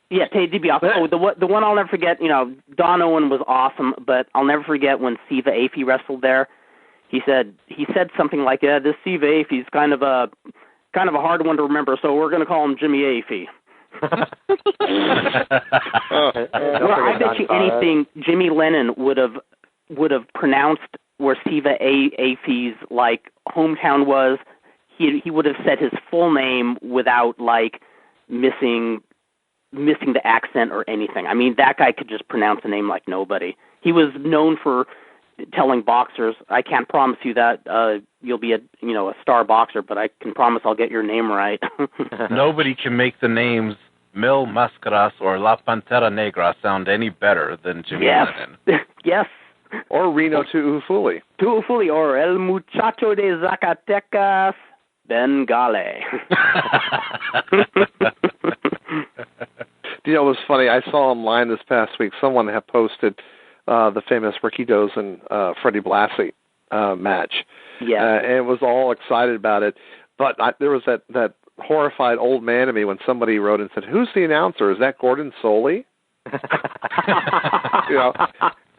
Yeah, Ted DiBiase. Oh, the one I'll never forget, Don Owen was awesome, but I'll never forget when Siva Afey wrestled there. He said something like, this Siva Afey's kind of a hard one to remember, so we're going to call him Jimmy Afey. Well, I bet you anything Jimmy Lennon would have pronounced where Siva Afey's hometown was. He would have said his full name without missing the accent or anything. I mean, that guy could just pronounce a name like nobody. He was known for telling boxers, I can't promise you that you'll be a star boxer, but I can promise I'll get your name right. Nobody can make the names Mil Mascaras or La Pantera Negra sound any better than Jimmy Lennon. Yes. Or Reno Tu'ufuli. Tu'ufuli, or El Muchacho de Zacatecas, Bengale. You know, it was funny. I saw online this past week. Someone had posted the famous Ricky Doze and Freddie Blassie match. Yeah. And was all excited about it. But there was that horrified old man in me when somebody wrote and said, "Who's the announcer? Is that Gordon Soley?" You know,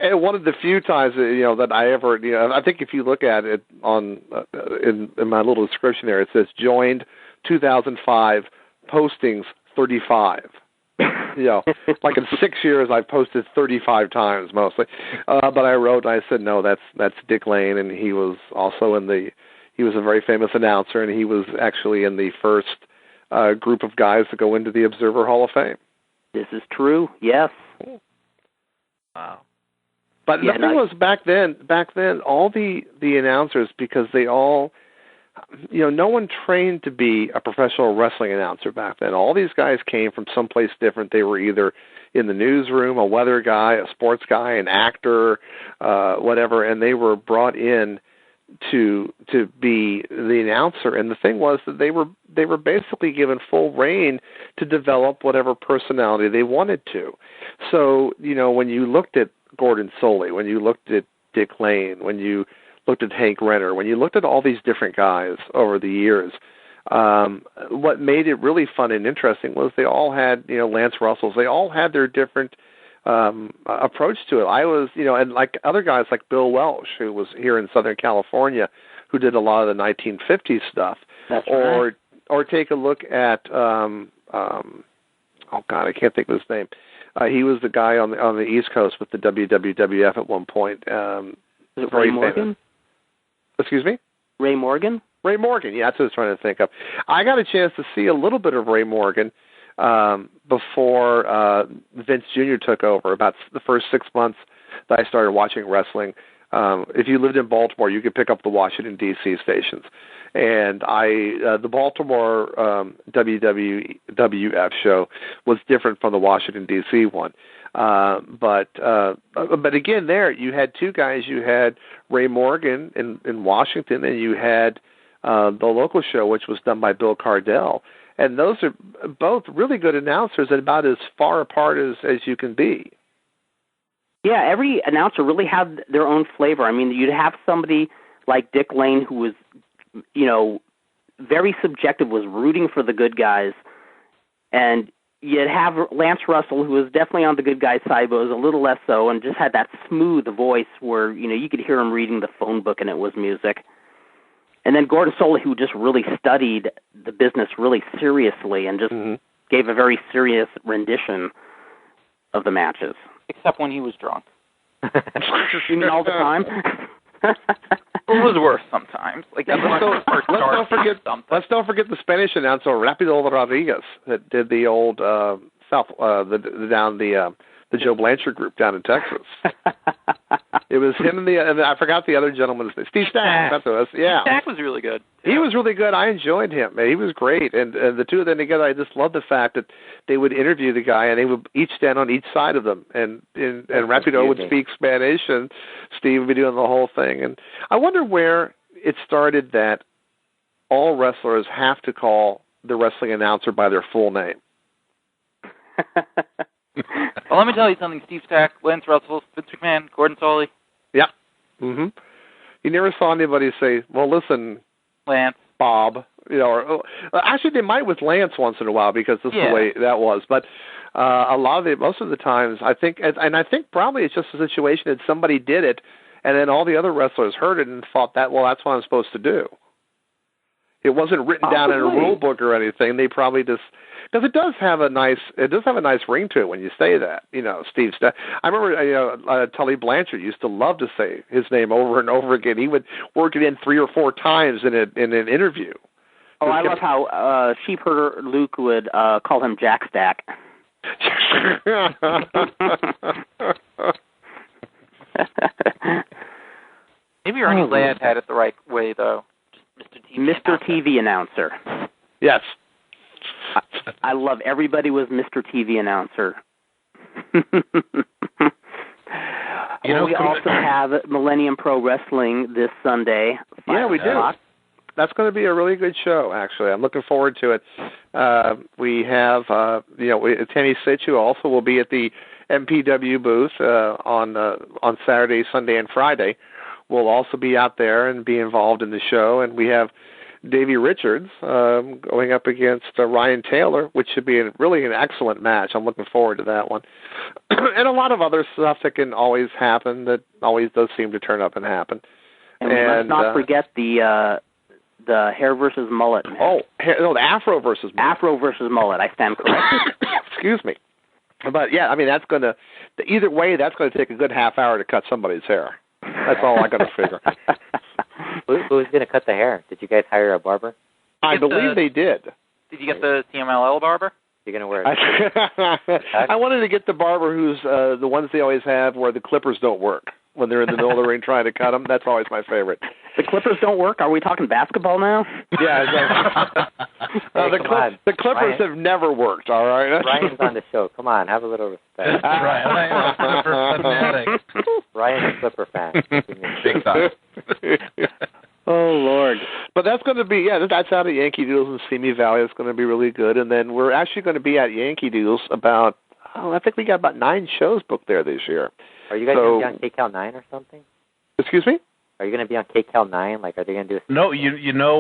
and one of the few times that I ever, I think if you look at it on in my little description there, it says joined 2005 postings 35. Like in 6 years, I've posted 35 times mostly. But I wrote, and I said, no, that's Dick Lane, and he was also he was a very famous announcer, and he was actually in the first group of guys to go into the Observer Hall of Fame. This is true, yes. Wow. But the thing was, back then, all the announcers, because they all, no one trained to be a professional wrestling announcer back then. All these guys came from someplace different. They were either in the newsroom, a weather guy, a sports guy, an actor, whatever, and they were brought in to be the announcer. And the thing was that they were basically given full reign to develop whatever personality they wanted to. So, when you looked at Gordon Soley, when you looked at Dick Lane, when you looked at Hank Renner, when you looked at all these different guys over the years, what made it really fun and interesting was they all had, Lance Russells, they all had their different approach to it. I was, and like other guys like Bill Welsh, who was here in Southern California, who did a lot of the 1950s stuff. That's right. Or take a look at, oh God, I can't think of his name. He was the guy on the East Coast with the WWF at one point. Is it Ray Morgan? Famous. Excuse me? Ray Morgan? Ray Morgan, yeah, that's what I was trying to think of. I got a chance to see a little bit of Ray Morgan before Vince Jr. took over, about the first 6 months that I started watching wrestling. If you lived in Baltimore, you could pick up the Washington, D.C. stations. And the Baltimore WWF show was different from the Washington, D.C. one. But again, there you had two guys. You had Ray Morgan in Washington, and you had the local show, which was done by Bill Cardell. And those are both really good announcers and about as far apart as you can be. Yeah, every announcer really had their own flavor. I mean, you'd have somebody like Dick Lane who was, very subjective, was rooting for the good guys. And you'd have Lance Russell, who was definitely on the good guy side, but was a little less so, and just had that smooth voice where, you could hear him reading the phone book and it was music. And then Gordon Soley, who just really studied the business really seriously and just gave a very serious rendition of the matches. Except when he was drunk. You mean all the time? It was worse sometimes. Like that let's don't forget the Spanish announcer Rapido Rodriguez that did the old the Joe Blanchard group down in Texas. It was him and I forgot the other gentleman's name. Steve Stack. That's what it was. Yeah. Stack was really good. He was really good. I enjoyed him. He was great. And the two of them together, I just loved the fact that they would interview the guy and they would each stand on each side of them. And Rapido would speak Spanish and Steve would be doing the whole thing. And I wonder where it started that all wrestlers have to call the wrestling announcer by their full name. Well, let me tell you something. Steve Stack, Lance Russell, Vince McMahon, Gordon Soley. Yeah. Mm-hmm. You never saw anybody say, well, listen, Lance, Bob. Or actually, they might with Lance once in a while because this is the way that was. But most of the times, I think, and I think probably it's just a situation that somebody did it, and then all the other wrestlers heard it and thought that, well, that's what I'm supposed to do. It wasn't written down in a rule book or anything. They probably just, because it does have a nice ring to it when you say that. Steve Stack. I remember Tully Blanchard used to love to say his name over and over again. He would work it in 3 or 4 times in an interview. Oh, I love how Sheepherder Luke would call him Jack Stack. Maybe Ernie Ladd had it the right way, though. Mr. TV announcer. Yes. I love everybody was Mr. TV announcer. We also have Millennium Pro Wrestling this Sunday. Yeah, we do. That's going to be a really good show. Actually, I'm looking forward to it. We have Tammy Situ also will be at the MPW booth on Saturday, Sunday, and Friday. We'll also be out there and be involved in the show, and we have Davey Richards going up against Ryan Taylor, which should be really an excellent match. I'm looking forward to that one. And a lot of other stuff that can always happen, that always does seem to turn up and happen. And we must not forget the hair versus mullet match. The Afro versus mullet. Afro versus mullet, I stand corrected. Excuse me. But, yeah, I mean, either way, that's going to take a good half hour to cut somebody's hair. That's all I got to figure. Who's going to cut the hair? Did you guys hire a barber? I believe they did. Did you get the CMLL barber? You're going to wear it. I wanted to get the barber who's the ones they always have where the clippers don't work when they're in the middle of the ring trying to cut them. That's always my favorite. The clippers don't work? Are we talking basketball now? Yeah, exactly. The clippers have never worked, all right? Ryan's on the show. Come on, have a little respect. Ryan's a Clipper fanatic. Ryan's a Clipper fan. Big time. Oh, Lord. But that's going to be, that's out at Yankee Doodles in Simi Valley. It's going to be really good. And then we're actually going to be at Yankee Doodles I think we got about 9 shows booked there this year. Are you guys going to be on KCAL 9 or something? Excuse me? Are you going to be on KCAL 9? Like, are they going to do No,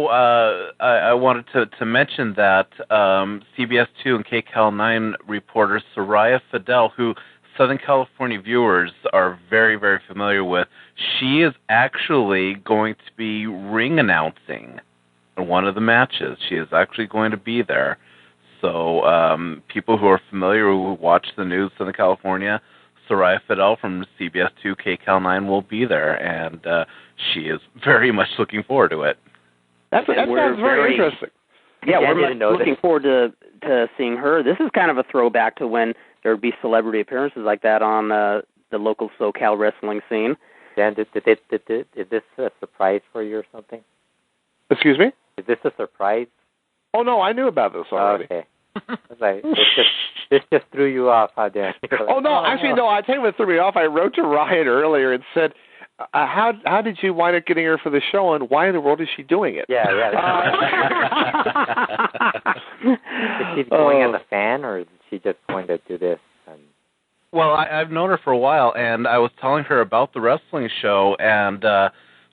I wanted to mention that CBS 2 and KCAL 9 reporter Soraya Fidel, who Southern California viewers are very, very familiar with, she is actually going to be ring announcing one of the matches. She is actually going to be there. So people who are familiar, who watch the news in Southern California, Soraya Fidel from CBS 2 KCAL 9 will be there, and she is very much looking forward to it. That sounds very interesting. Yeah, we're looking forward to seeing her. This is kind of a throwback to when there would be celebrity appearances like that on the local SoCal wrestling scene. Dan, is this a surprise for you or something? Excuse me? Is this a surprise? Oh, no, I knew about this already. Okay. This just threw you off, huh, Dan? Oh, no, actually, no, I tell you what threw me off. I wrote to Ryan earlier and said, how did you wind up getting her for the show, and why in the world is she doing it? Yeah. Is she going as a fan, or is she just going to do this? Well, I've known her for a while, and I was telling her about the wrestling show and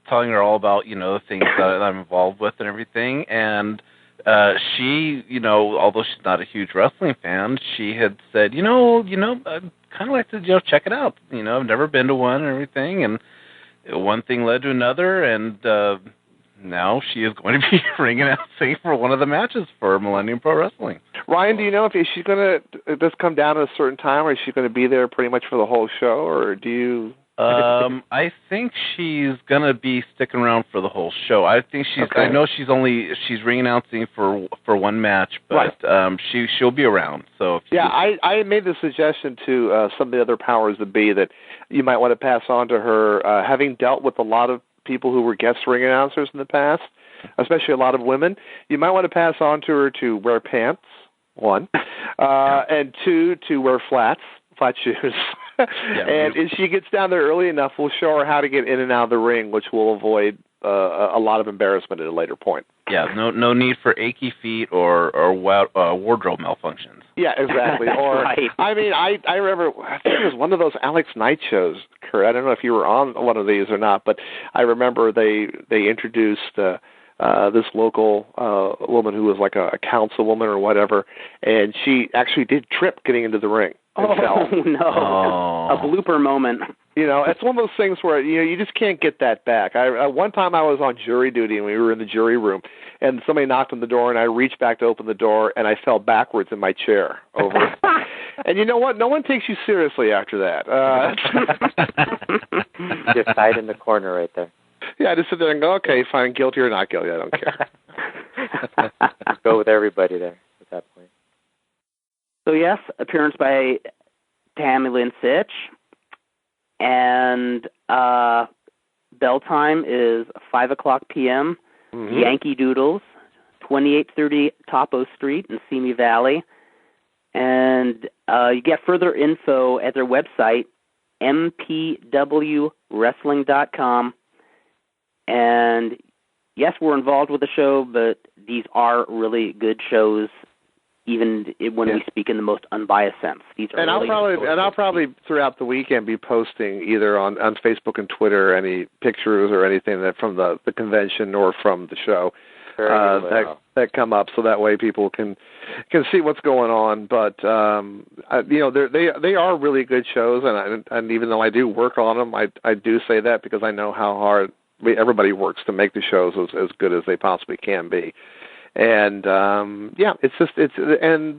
telling her all about, the things that I'm involved with and everything, and she, although she's not a huge wrestling fan, she had said, I'd kind of like to check it out. I've never been to one and everything, and one thing led to another, and now she is going to be ring announcing for one of the matches for Millennium Pro Wrestling. Ryan, do you know if she's going to just come down at a certain time, or is she going to be there pretty much for the whole show, or do you... I think she's gonna be sticking around for the whole show. I think she's. Okay. I know she's ring announcing for one match, but right. She'll be around. So I made the suggestion to some of the other powers that be that you might want to pass on to her, having dealt with a lot of people who were guest ring announcers in the past, especially a lot of women. You might want to pass on to her to wear pants, 1, and 2 to wear flat shoes. And if she gets down there early enough, we'll show her how to get in and out of the ring, which will avoid a lot of embarrassment at a later point. Yeah, no need for achy feet or wardrobe malfunctions. Yeah, exactly. Or right. I mean, I remember, I think it was one of those Alex Knight shows, Kurt. I don't know if you were on one of these or not, but I remember they introduced this local woman who was like a councilwoman or whatever, and she actually did trip getting into the ring. Oh, no. A blooper moment. It's one of those things where, you just can't get that back. One time I was on jury duty, and we were in the jury room, and somebody knocked on the door, and I reached back to open the door, and I fell backwards in my chair over. And you know what? No one takes you seriously after that. Just hide in the corner right there. Yeah, I just sit there and go, okay, fine, guilty or not guilty, I don't care. Go with everybody there at that point. So yes, appearance by Tammy Lynn Sitch, and bell time is 5:00 p.m. Mm-hmm. Yankee Doodles, 2830 Topo Street in Simi Valley, and you get further info at their website, mpwwrestling.com, and yes, we're involved with the show, but these are really good shows, even when we speak in the most unbiased sense. These are I'll probably throughout the weekend be posting either on Facebook and Twitter any pictures or anything that from the convention or from the show that come up, so that way people can see what's going on. But they are really good shows, and even though I do work on them, I do say that because I know how hard everybody works to make the shows as good as they possibly can be. And and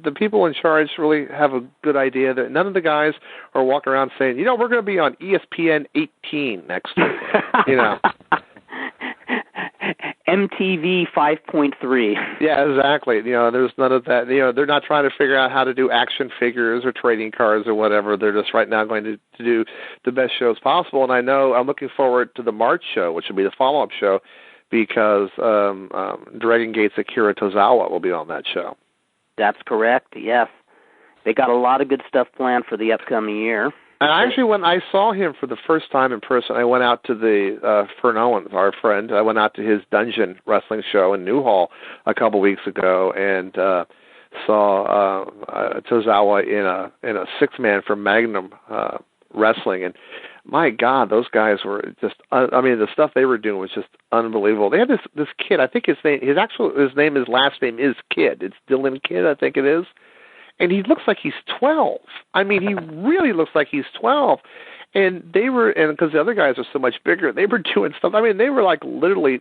the people in charge really have a good idea that none of the guys are walking around saying, we're going to be on ESPN 18 next week, MTV 5.3. Yeah, exactly. There's none of that. They're not trying to figure out how to do action figures or trading cards or whatever. They're just right now going to do the best shows possible. And I know I'm looking forward to the March show, which will be the follow-up show, because Dragon Gate's Akira Tozawa will be on that show. That's correct, yes. They got a lot of good stuff planned for the upcoming year. And actually, when I saw him for the first time in person, I went out to the Fern Owens, our friend. I went out to his Dungeon Wrestling show in Newhall a couple weeks ago and saw Tozawa in a six-man from Magnum Wrestling. And my God, those guys were just, the stuff they were doing was just unbelievable. They had this kid, I think his last name is Kidd. It's Dylan Kidd, I think it is. And he looks like he's 12. He really looks like he's 12. And because the other guys are so much bigger, they were doing stuff. They were literally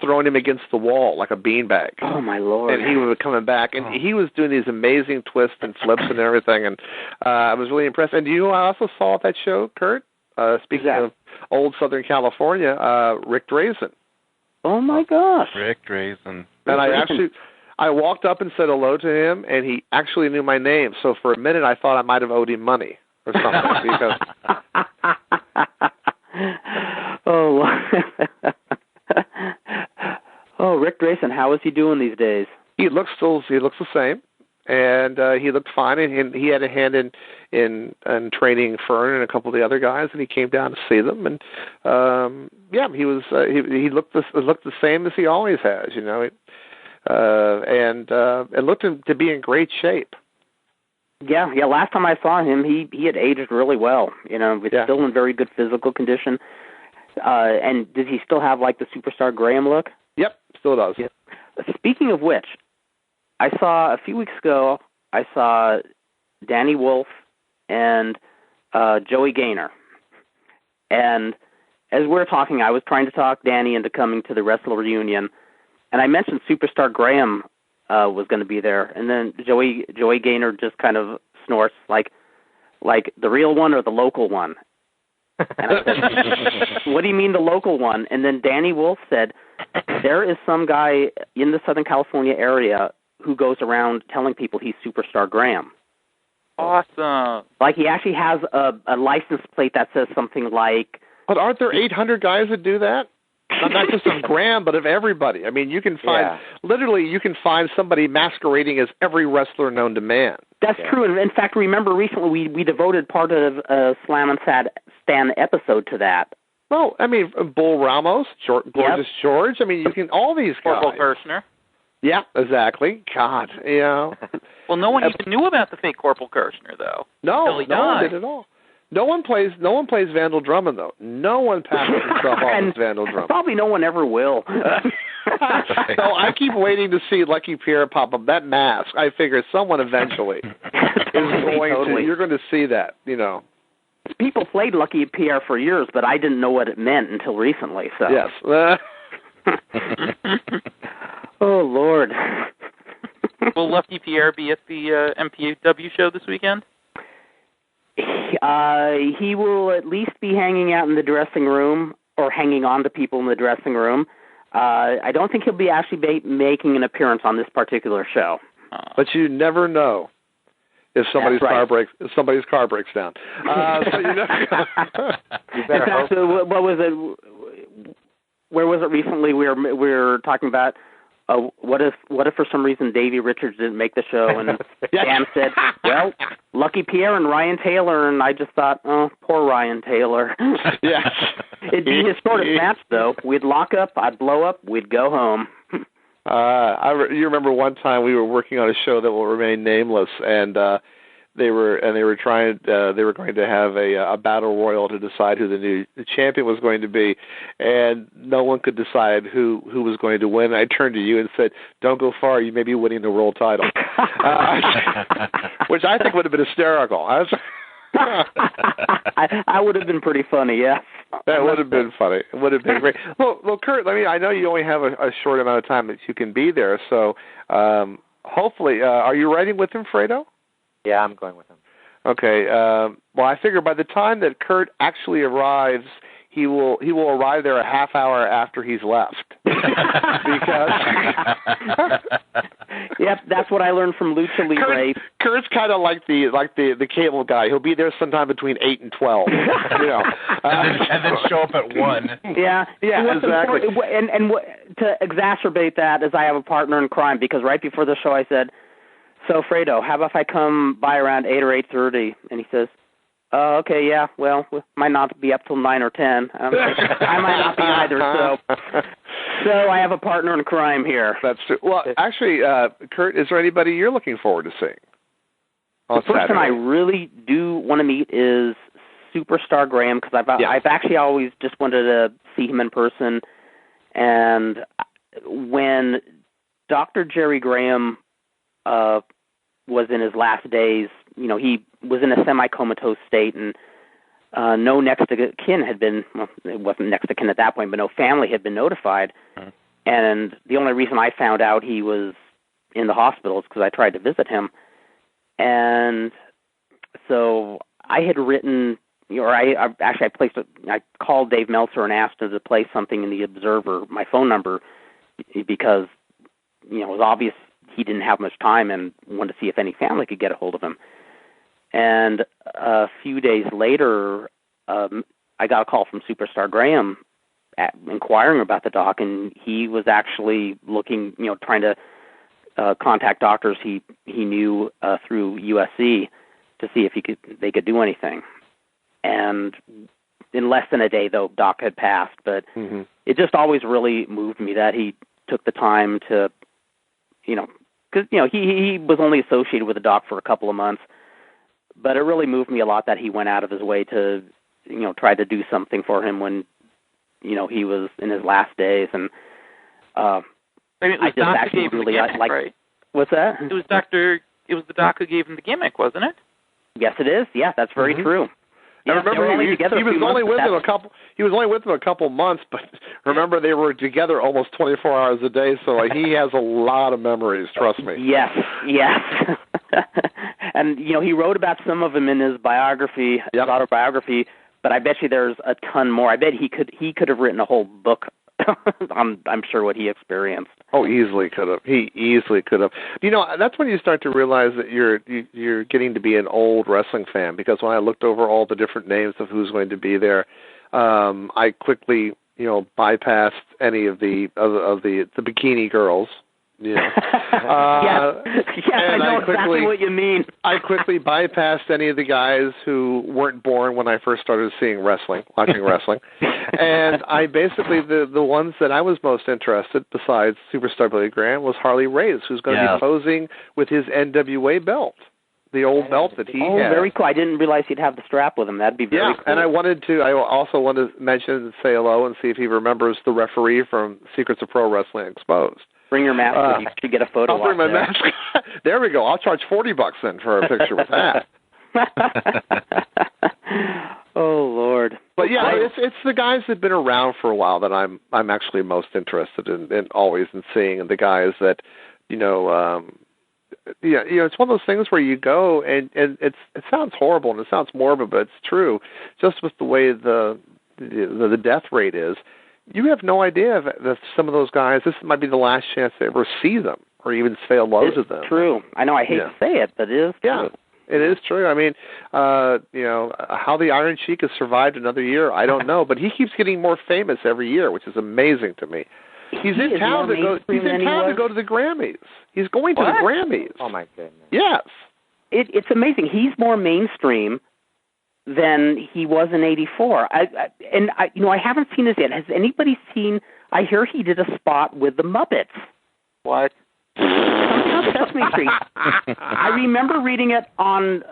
throwing him against the wall like a beanbag. Oh, my Lord. And he was coming back. And he was doing these amazing twists and flips and everything. And I was really impressed. And I also saw at that show, Kurt, speaking of old Southern California, Rick Drazen. Oh, my gosh. Rick Drazen. And I walked up and said hello to him, and he actually knew my name. So for a minute, I thought I might have owed him money or something. Rick Drazen, how is he doing these days? He looks the same, and he looked fine. And he had a hand in training Fern and a couple of the other guys, and he came down to see them. And he was he looked the same as he always has, and it looked to be in great shape. Yeah. Last time I saw him, he had aged really well. Still in very good physical condition. And does he still have the Superstar Graham look? Yep, still does. Yep. Speaking of which, I saw a few weeks ago. I saw Danny Wolf and Joey Gaynor, and as we were talking, I was trying to talk Danny into coming to the WrestleReunion. And I mentioned Superstar Graham was going to be there, and then Joey Gaynor just kind of snorts like the real one or the local one. And I said, "What do you mean the local one?" And then Danny Wolf said, "There is some guy in the Southern California area who goes around telling people he's Superstar Graham." Awesome. He actually has a license plate that says something like. But aren't there 800 guys that do that? Not just of Graham, but of everybody. You can find, literally, you can find somebody masquerading as every wrestler known to man. That's true. And in fact, remember recently we devoted part of a Slammin Stan episode to that. Well, Bull Ramos, Gorgeous George. You can, all these guys. Corporal Kirshner. Yeah, exactly. God, Well, no one even knew about the fake Corporal Kirshner, though. No one did at all. No one plays Vandal Drummond, though. No one passes himself off as Vandal Drummond. Probably no one ever will. No, I keep waiting to see Lucky Pierre pop up. That mask, I figure someone eventually is going to. You're going to see that, People played Lucky Pierre for years, but I didn't know what it meant until recently. So. Yes. Oh, Lord. Will Lucky Pierre be at the MPW show this weekend? He will at least be hanging out in the dressing room or hanging on to people in the dressing room. I don't think he'll be actually making an appearance on this particular show. But you never know if somebody's car breaks down. So you better hope. What was it? Where was it recently? We were talking about what if for some reason Davey Richards didn't make the show and Dan said, well, Lucky Pierre and Ryan Taylor, and I just thought, oh, poor Ryan Taylor. Yes. It'd be his shortest match, though. We'd lock up, I'd blow up, we'd go home. You remember one time we were working on a show that will remain nameless, and they were going to have a battle royal to decide who the new champion was going to be, and no one could decide who was going to win. I turned to you and said, "Don't go far. You may be winning the world title," which I think would have been hysterical. I would have been pretty funny, yeah. That would have been funny. It would have been great. Well, Kurt, I know you only have a short amount of time that you can be there, so hopefully, are you riding with him, Fredo? Yeah, I'm going with him. Okay. Well, I figure by the time that Kurt actually arrives, he will arrive there a half hour after he's left. Because yep, that's what I learned from Lucha Libre. Kurt's kind of like the cable guy. He'll be there sometime between 8 and 12. and then show up at 1. Yeah, exactly. And to exacerbate that is I have a partner in crime, because right before the show I said, "So Fredo, how about if I come by around 8 or 8:30?" And he says, "Okay, yeah. Well, we might not be up till 9 or 10. I might not be either." So I have a partner in crime here. That's true. Well, actually, Kurt, is there anybody you're looking forward to seeing? The person I really do want to meet is Superstar Graham, because I've actually always just wanted to see him in person. And when Dr. Jerry Graham was in his last days, he was in a semi-comatose state, and no next of kin had been, well, it wasn't next of kin at that point, but no family had been notified. Mm-hmm. And the only reason I found out he was in the hospital is because I tried to visit him. And so I had written, I called Dave Meltzer and asked him to place something in the Observer, my phone number, because, it was obvious he didn't have much time and wanted to see if any family could get a hold of him. And a few days later, I got a call from Superstar Graham inquiring about the doc, and he was actually looking, trying to contact doctors he knew through USC to see if they could do anything. And in less than a day, though, Doc had passed. But It just always really moved me that he took the time to, because he was only associated with the Doc for a couple of months. But it really moved me a lot that he went out of his way to, try to do something for him when, he was in his last days. And I just actually really like. Right? What's that? It was the Doc who gave him the gimmick, wasn't it? Yes, it is. Yeah, that's very true. Yeah, I remember he was only with him a couple. He was only with him a couple months, but remember they were together almost 24 hours a day. So he has a lot of memories. Trust me. Yes. And he wrote about some of them in his biography, his autobiography. But I bet you there's a ton more. I bet he could have written a whole book. I'm sure what he experienced. Oh, easily could have. He easily could have. That's when you start to realize that you're getting to be an old wrestling fan. Because when I looked over all the different names of who's going to be there, I quickly bypassed any of the bikini girls. Yeah. I know exactly what you mean. I quickly bypassed any of the guys who weren't born when I first started watching wrestling. And I basically, the ones that I was most interested, besides Superstar Billy Graham, was Harley Race, who's going to be posing with his NWA belt, the old belt that he had. Oh, very cool. I didn't realize he'd have the strap with him. That'd be very cool. And I also wanted to mention and say hello and see if he remembers the referee from Secrets of Pro Wrestling Exposed. Bring your mask with you. You should get a photo. I'll bring my mask. There we go. I'll charge $40 then for a picture with that. Oh Lord! But yeah, it's the guys that've been around for a while that I'm actually most interested in always in seeing, and the guys that it's one of those things where you go and it sounds horrible and it sounds morbid, but it's true. Just with the way the death rate is. You have no idea if some of those guys, this might be the last chance to ever see them or even say hello to them. True. I know I hate to say it, but it is true. It is true. I mean, how the Iron Sheik has survived another year, I don't know. But he keeps getting more famous every year, which is amazing to me. He's in town to go. He's in town to go to the Grammys. He's going to the Grammys. Oh my goodness. Yes. It's amazing. He's more mainstream than he was in '84. I haven't seen this yet. Has anybody seen? I hear he did a spot with the Muppets. What? On Sesame Street. I remember reading it on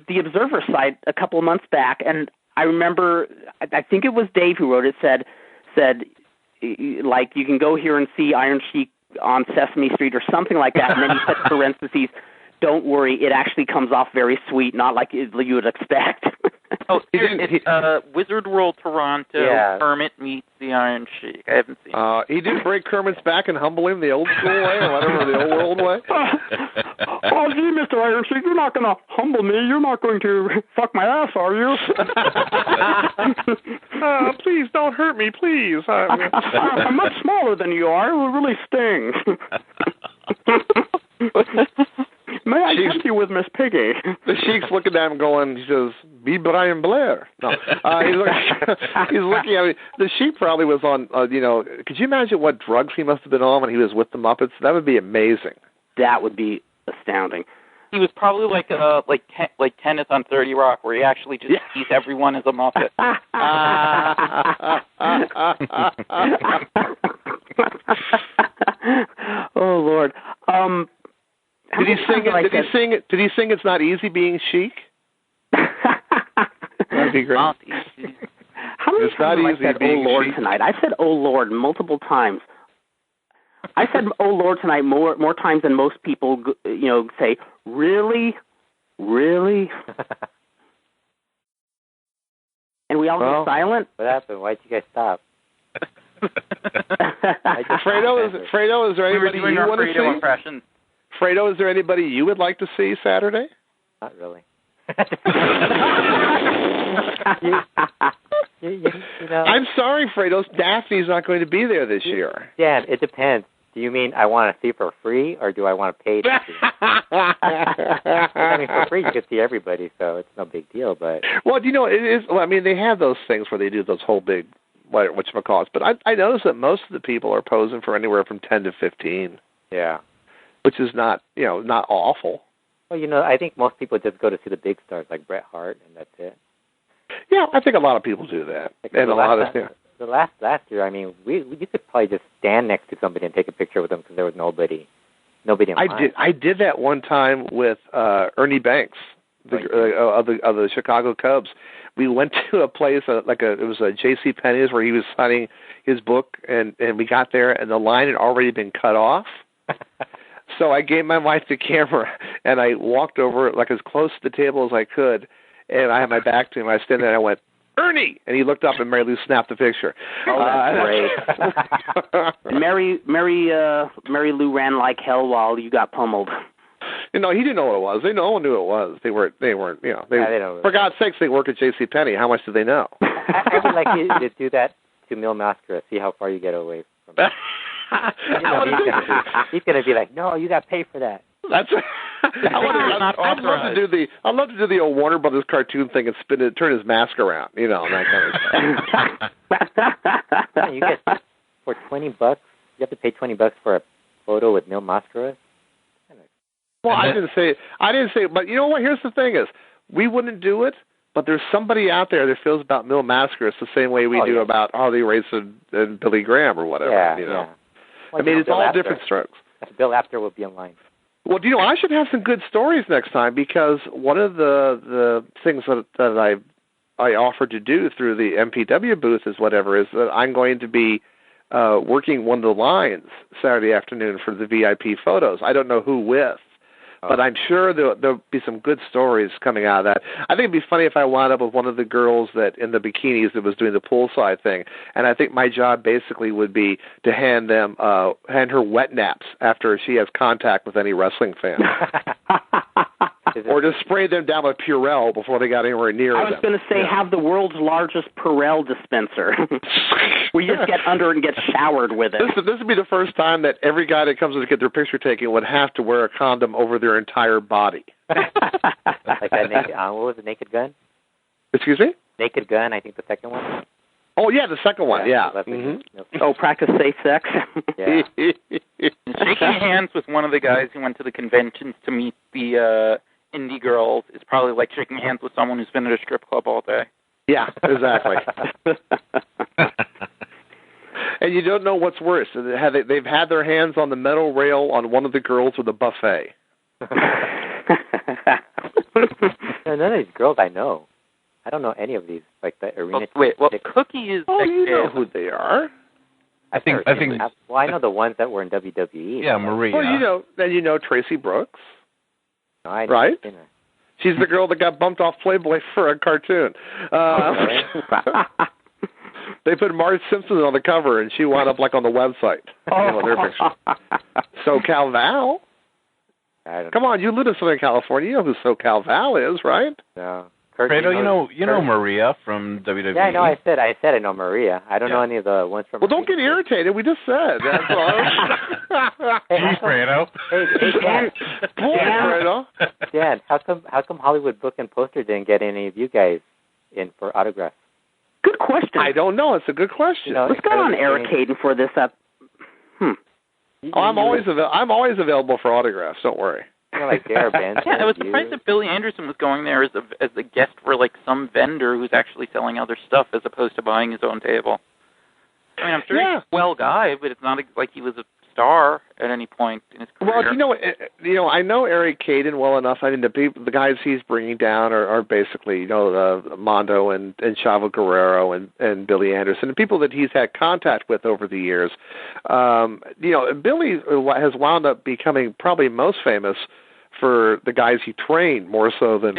the Observer site a couple of months back, and I remember, I think it was Dave who wrote it, said, like, you can go here and see Iron Sheik on Sesame Street or something like that, and then he said parentheses, don't worry, it actually comes off very sweet, not like you would expect. Oh, it's Wizard World Toronto, Yeah. Kermit meets the Iron Sheik. I haven't seen it. He didn't break Kermit's back and humble him the old school way or whatever, the old world way. Oh, gee, Mr. Iron Sheik, you're not going to humble me. You're not going to fuck my ass, are you? Please don't hurt me, please. I'm much smaller than you are. It will really sting. May I tempt you with Miss Piggy? The Sheik's looking at him going, he says, be Brian Blair. No. He's looking at me. The Sheik probably was on, could you imagine what drugs he must have been on when he was with the Muppets? That would be amazing. That would be astounding. He was probably like Kenneth on 30 Rock, where he actually just sees everyone as a Muppet. Oh Lord. Did he sing it? Did he sing "It's Not Easy Being Chic"? That'd be great. How many times have I said "Oh Lord" chic tonight? I've said "Oh Lord" multiple times. I said "Oh Lord" tonight more times than most people. Say really. And we all go silent. What happened? Why'd you guys stop? Fredo, is there anybody you want to see? Impression. Fredo, is there anybody you would like to see Saturday? Not really. I'm sorry, Fredo. Daphne's not going to be there this year. Dan, it depends. Do you mean I want to see for free, or do I want to pay to see? I mean, for free you can see everybody, so it's no big deal. But well, it is. Well, I mean, they have those things where they do those whole big whatchamacallits. But I noticed that most of the people are posing for anywhere from 10 to 15. Yeah. Which is not awful. Well, I think most people just go to see the big stars like Bret Hart, and that's it. Yeah, I think a lot of people do that. And the last year, I mean, you could probably just stand next to somebody and take a picture with them because there was nobody in line. I did that one time with Ernie Banks, of the Chicago Cubs. We went to a place it was a J.C. Penney's where he was signing his book, and we got there, and the line had already been cut off. So I gave my wife the camera, and I walked over as close to the table as I could, and I had my back to him. I was standing there, and I went, Ernie! And he looked up, and Mary Lou snapped the picture. Oh, that's great. Mary Lou ran like hell while you got pummeled. He didn't know what it was. No one knew what it was. They weren't. For God's sakes, they work at J.C. Penney. How much do they know? I would like you to do that to Mil Mascara. See how far you get away from it. He's gonna be like, no, you got to pay for that. That's. I'd love to do the old Warner Brothers cartoon thing and spin it, turn his mask around, and that kind of stuff. You get for $20. You have to pay $20 for a photo with Mil Mascara. Well, I didn't say, but you know what? Here's the thing: is we wouldn't do it, but there's somebody out there that feels about Mil Mascara the same way we do about Harley Race and Billy Graham or whatever. Yeah. Well, I mean, it's all different strokes. Bill Apter will be in line. Well, I should have some good stories next time, because one of the things that I offered to do through the MPW booth is that I'm going to be working one of the lines Saturday afternoon for the VIP photos. I don't know who with. But I'm sure there'll be some good stories coming out of that. I think it'd be funny if I wound up with one of the girls that in the bikinis that was doing the poolside thing. And I think my job basically would be to hand her wet naps after she has contact with any wrestling fan. Or just spray them down with Purell before they got anywhere near them. I was going to say, have the world's largest Purell dispenser. We just get under it and get showered with it. This would be the first time that every guy that comes to get their picture taken would have to wear a condom over their entire body. Like that naked, what was it, Naked Gun? Excuse me? Naked Gun, I think the second one. Oh, yeah, the second one, yeah. Oh, practice safe sex? Yeah. Shaking hands with one of the guys who went to the conventions to meet the indie girls is probably like shaking hands with someone who's been at a strip club all day. Yeah, exactly. And you don't know what's worse. They've had their hands on the metal rail on one of the girls with a buffet. None of these girls I know. I don't know any of these, like the arena. Cookie is. Oh, you know who they are. I think. Well, I know the ones that were in WWE. Yeah, Maria. Well, you know Tracy Brooks. No, I right? She's the girl that got bumped off Playboy for a cartoon. They put Marge Simpson on the cover, and she wound up like on the website. Their picture. SoCal Val. Come on, you live in Southern California. You know who SoCal Val is, right? No. Fredo, you know Maria from WWE. Yeah, I know. I said I know Maria. I don't know any of the ones from. Well, don't get irritated. We just said. That's all. Hey, Fredo. Hey, Dan. Fredo. Dan, how come Hollywood Book and Poster didn't get any of you guys in for autographs? Good question. I don't know. It's a good question. Let's go on Eric Caden for this up. Oh, I'm always available for autographs. Don't worry. You know, like Dara Benson. Yeah, I was surprised that Billy Anderson was going there as a guest for like some vendor who's actually selling other stuff as opposed to buying his own table. I mean, I'm sure he's a well guy, but it's not like he was a star at any point in his career. Well, I know Eric Caden well enough. I mean, the guys he's bringing down are basically, Mondo and Chavo Guerrero and Billy Anderson, and people that he's had contact with over the years. Billy has wound up becoming probably most famous for the guys he trained more so than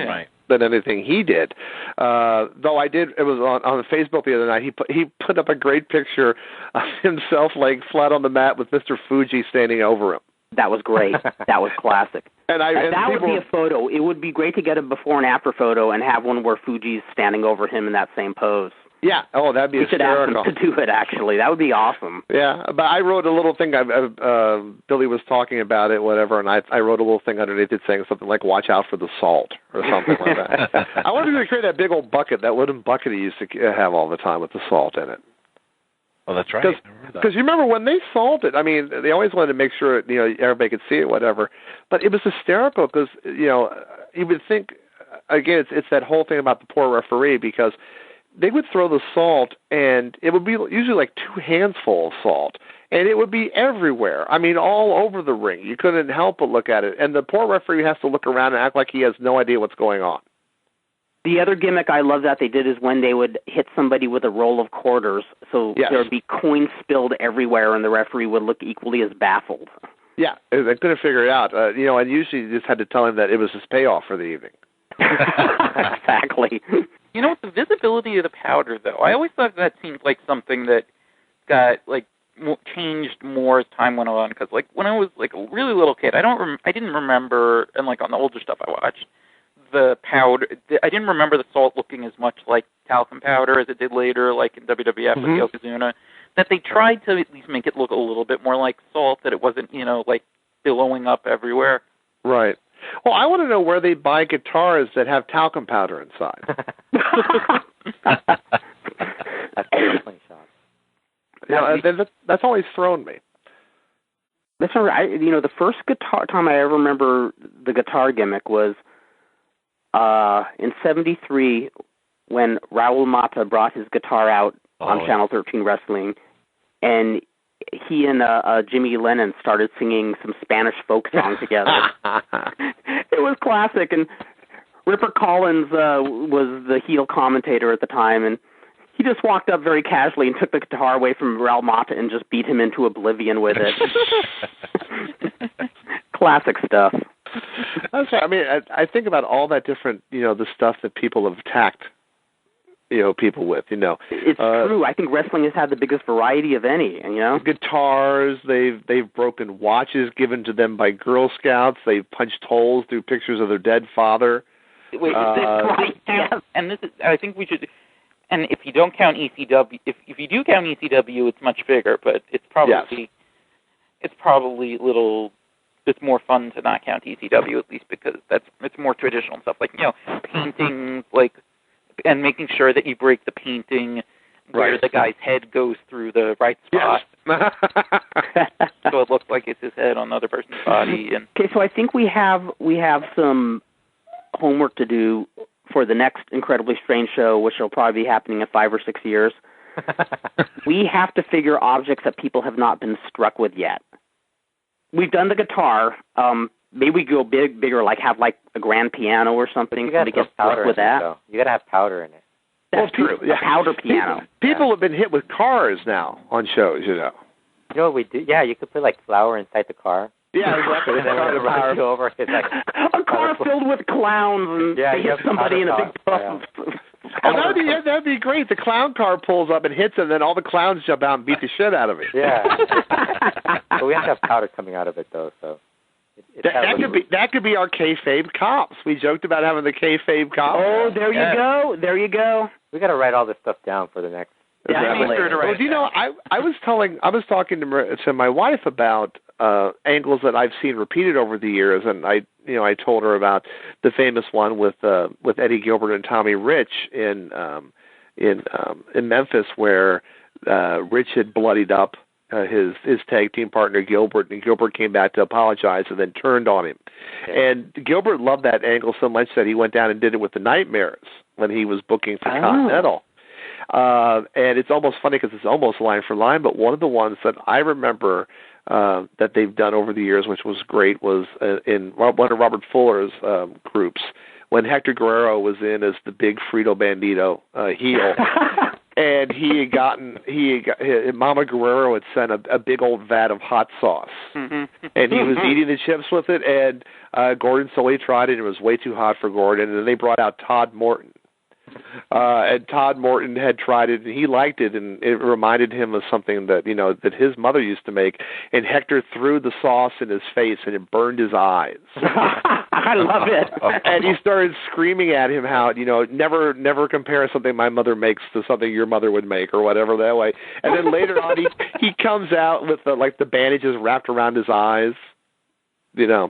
anything he did. Though it was on Facebook the other night. He put up a great picture of himself laying flat on the mat with Mr. Fuji standing over him. That was great. That was classic. And that would be a photo. It would be great to get a before and after photo and have one where Fuji's standing over him in that same pose. Yeah. Oh, that'd be hysterical. We should ask him to do it, actually. That would be awesome. Yeah, but I wrote a little thing. Billy was talking about it, whatever, and I wrote a little thing underneath it saying something like, watch out for the salt, or something like that. I wanted to create that big old bucket, that wooden bucket he used to have all the time with the salt in it. Oh, that's right. Because you remember when they salted, I mean, they always wanted to make sure, everybody could see it, whatever. But it was hysterical because, you would think, again, it's that whole thing about the poor referee, because they would throw the salt, and it would be usually like 2 handfuls of salt, and it would be everywhere. I mean, all over the ring. You couldn't help but look at it. And the poor referee has to look around and act like he has no idea what's going on. The other gimmick I love that they did is when they would hit somebody with a roll of quarters, so there would be coins spilled everywhere, and the referee would look equally as baffled. Yeah, they couldn't figure it out. And usually you just had to tell him that it was his payoff for the evening. Exactly. With the visibility of the powder, though, I always thought that seemed like something that got changed more as time went on. Because when I was a really little kid, I didn't remember, and on the older stuff I watched, the powder. I didn't remember the salt looking as much like talcum powder as it did later, like in WWF with Yokozuna. That they tried to at least make it look a little bit more like salt. That it wasn't, billowing up everywhere. Right. Well, I want to know where they buy guitars that have talcum powder inside. That's always thrown me. That's right. The first guitar time I ever remember the guitar gimmick was in '73 when Raul Mata brought his guitar out on Channel 13 Wrestling, and he and Jimmy Lennon started singing some Spanish folk song together. It was classic, and Ripper Collins was the heel commentator at the time, and he just walked up very casually and took the guitar away from Raul Mata and just beat him into oblivion with it. Classic stuff. That's right. I mean, I think about all that different, the stuff that people have attacked, people with, It's true. I think wrestling has had the biggest variety of any, Guitars, they've broken watches given to them by Girl Scouts. They've punched holes through pictures of their dead father. Wait, right. Yes. And this is, I think we should, and if you don't count ECW, if you do count ECW, it's much bigger, but it's probably, it's more fun to not count ECW, at least because it's more traditional stuff, paintings, and making sure that you break the painting where the guy's head goes through the right spot. Yes. So it looks like it's his head on the other person's body. And Okay, so I think we have some homework to do for the next Incredibly Strange show, which will probably be happening in 5 or 6 years. We have to figure objects that people have not been struck with yet. We've done the guitar. Maybe we go bigger, like have like a grand piano or something. You gotta get struck with that. You gotta have powder in it. That's true. Yeah. A powder piano. People have been hit with cars now on shows, You know what we do? Yeah, you could put like flour inside the car. Yeah, exactly. And then when it runs you over, it's like a car filled with clowns and they hit somebody in a big puff. Oh, that'd be great. The clown car pulls up and hits it, and then all the clowns jump out and beat the shit out of it. Yeah. But we have to have powder coming out of it, though, so... That could be our kayfabe cops. We joked about having the kayfabe cops. Oh, there you go. There you go. We got to write all this stuff down for the next... Definitely. Well, I was talking to my wife about angles that I've seen repeated over the years, and I told her about the famous one with Eddie Gilbert and Tommy Rich in Memphis, where Rich had bloodied up his tag team partner Gilbert, and Gilbert came back to apologize and then turned on him. Okay. And Gilbert loved that angle so much that he went down and did it with the Nightmares when he was booking for Continental. And it's almost funny because it's almost line for line, but one of the ones that I remember that they've done over the years, which was great, was in one of Robert Fuller's groups when Hector Guerrero was in as the big Fredo Bandito heel. And Mama Guerrero had sent a big old vat of hot sauce, and he was eating the chips with it. And Gordon Soley tried it, and it was way too hot for Gordon. And then they brought out Todd Morton, and Todd Morton had tried it, and he liked it, and it reminded him of something that that his mother used to make. And Hector threw the sauce in his face, and it burned his eyes. I love it. And he started screaming at him how never compare something my mother makes to something your mother would make or whatever that way. And then later on, he comes out with the bandages wrapped around his eyes. And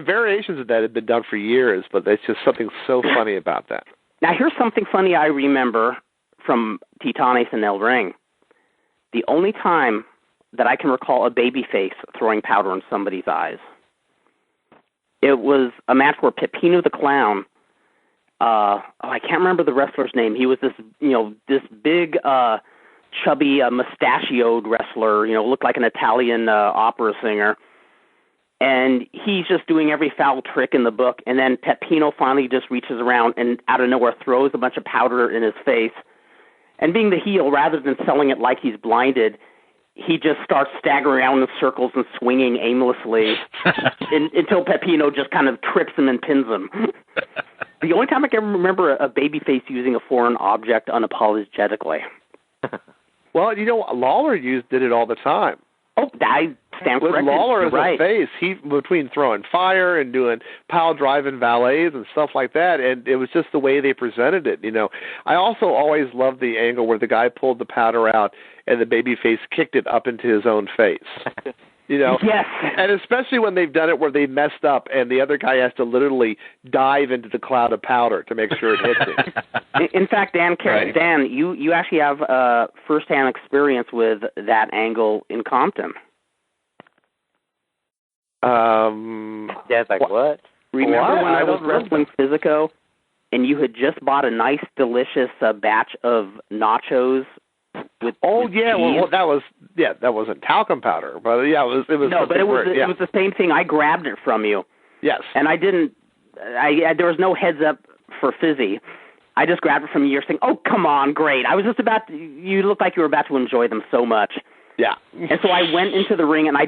variations of that have been done for years, but there's just something so funny about that. Now, here's something funny I remember from Titanes and El Ring. The only time that I can recall a babyface throwing powder in somebody's eyes, it was a match where Peppino the Clown, I can't remember the wrestler's name. He was this big, chubby, mustachioed wrestler, looked like an Italian opera singer. And he's just doing every foul trick in the book. And then Peppino finally just reaches around and out of nowhere throws a bunch of powder in his face. And being the heel, rather than selling it like he's blinded, he just starts staggering around in circles and swinging aimlessly until Peppino just kind of trips him and pins him. The only time I can remember a babyface using a foreign object unapologetically. Well, Lawler did it all the time. Oh, I stand corrected. With Lawler as right. a face, he between throwing fire and doing pile driving valets and stuff like that, and it was just the way they presented it. I also always loved the angle where the guy pulled the powder out and the baby face kicked it up into his own face. Yes. And especially when they've done it where they messed up and the other guy has to literally dive into the cloud of powder to make sure it hits him. In fact, Dan, you actually have first-hand experience with that angle in Compton. Dan's like, what? Remember when I was wrestling Physico and you had just bought a nice, delicious batch of nachos with cheese? Well, that wasn't talcum powder, but it was. No, but it was the same thing. I grabbed it from you. Yes. And I didn't. There was no heads up for Fizzy. I just grabbed it from you. You're saying, "Oh, come on, great!" I was just about to. You looked like you were about to enjoy them so much. Yeah. And so I went into the ring, and I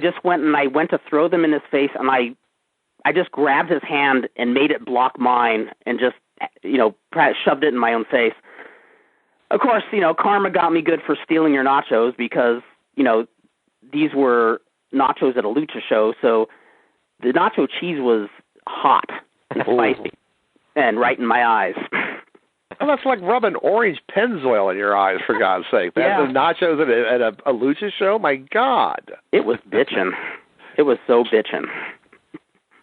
went to throw them in his face, and I just grabbed his hand and made it block mine, and just shoved it in my own face. Of course, karma got me good for stealing your nachos because, these were nachos at a lucha show, so the nacho cheese was hot and spicy and right in my eyes. Well, that's like rubbing orange Pennzoil in your eyes, for God's sake. Yeah. The nachos at a lucha show? My God. It was bitchin'. It was so bitchin'.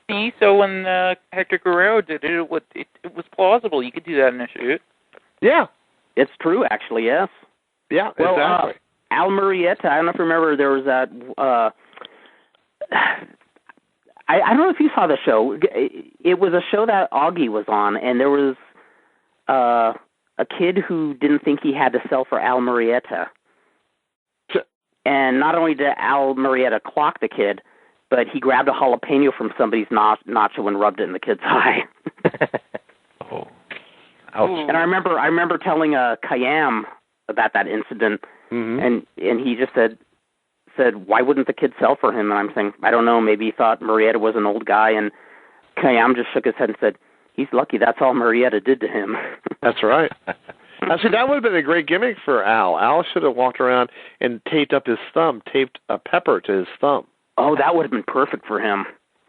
See, so when Hector Guerrero did it, it was plausible. You could do that in a shoot. Yeah. It's true, actually, yes. Yeah, Well, exactly. Al Murrieta, I don't know if you remember, there was that, I don't know if you saw the show. It was a show that Augie was on, and there was a kid who didn't think he had to sell for Al Murrieta. And not only did Al Murrieta clock the kid, but he grabbed a jalapeno from somebody's nacho and rubbed it in the kid's eye. Oh, ouch! And I remember telling Khayyam about that incident, and he just said, why wouldn't the kid sell for him? And I'm saying, I don't know, maybe he thought Murrieta was an old guy, and Khayyam just shook his head and said, he's lucky that's all Murrieta did to him. That's right. See, that would have been a great gimmick for Al. Al should have walked around and taped a pepper to his thumb. Oh, that would have been perfect for him.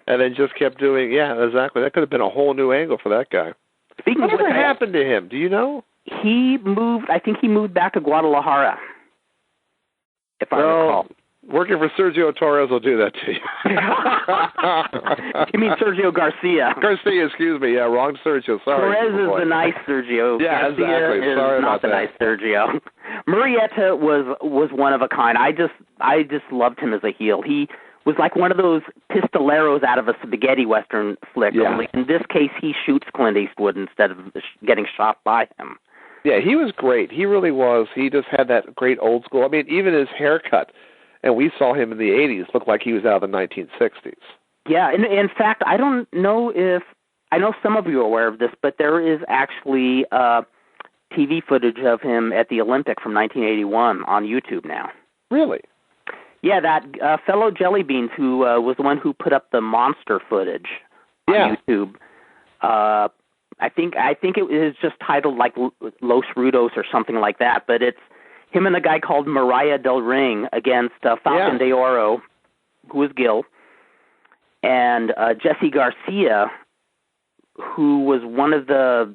And then just kept doing, exactly. That could have been a whole new angle for that guy. Speaking of what happened to him? Do you know? I think he moved back to Guadalajara, if I recall. Working for Sergio Torres will do that to you. You mean Sergio Garcia? Garcia, excuse me. Yeah, wrong Sergio. Sorry. Torres is the nice Sergio. Yeah, Garcia exactly. is Sorry not about the that. nice Sergio. Murrieta was one of a kind. I just loved him as a heel. He was like one of those pistoleros out of a spaghetti western flick. Yeah. Only in this case, he shoots Clint Eastwood instead of getting shot by him. Yeah, he was great. He really was. He just had that great old school. I mean, even his haircut. And we saw him in the 80s, looked like he was out of the 1960s. Yeah, in fact, I don't know if, I know some of you are aware of this, but there is actually TV footage of him at the Olympic from 1981 on YouTube now. Really? Yeah, that fellow Jelly Beans who was the one who put up the monster footage on YouTube. I think it is just titled like Los Rudos or something like that, but it's him and a guy called Mariah Del Ring against Falcon de Oro, who was Gil, and Jesse Garcia, who was one of the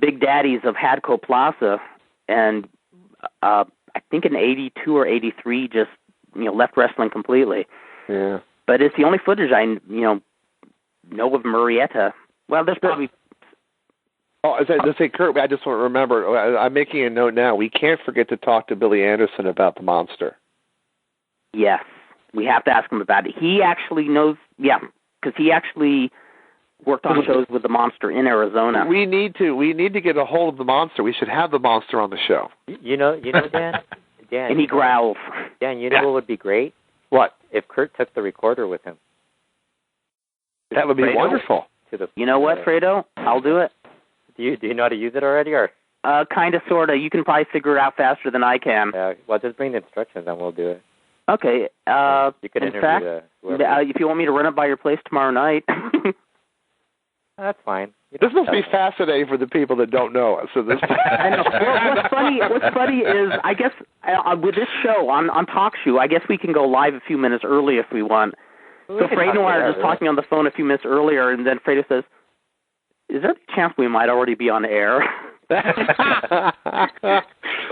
big daddies of Hadco Plaza, and I think in 82 or 83 just left wrestling completely. Yeah. But it's the only footage I know of Murrieta. Well, there's probably. Oh, as I say, Kurt, I just want to remember, I'm making a note now, we can't forget to talk to Billy Anderson about the monster. Yes, we have to ask him about it. He actually knows, because he actually worked on shows with the monster in Arizona. We need to get a hold of the monster. We should have the monster on the show. You know, Dan? Dan. And he growls. Dan, you know what would be great? What? If Kurt took the recorder with him. That would be Fredo? wonderful. You know what, Fredo? I'll do it. Do you know how to use it already, or? Kind of, sort of. You can probably figure it out faster than I can. Well, just bring the instructions and we'll do it. Okay. You could in fact, if you want me to run it by your place tomorrow night. That's fine. This must be fascinating for the people that don't know us. So this. I know. Well, what's funny is, I guess, with this show on TalkShoe, I guess we can go live a few minutes early if we want. So Fredo and I are just talking on the phone a few minutes earlier, and then Fredo says, is there a chance we might already be on air?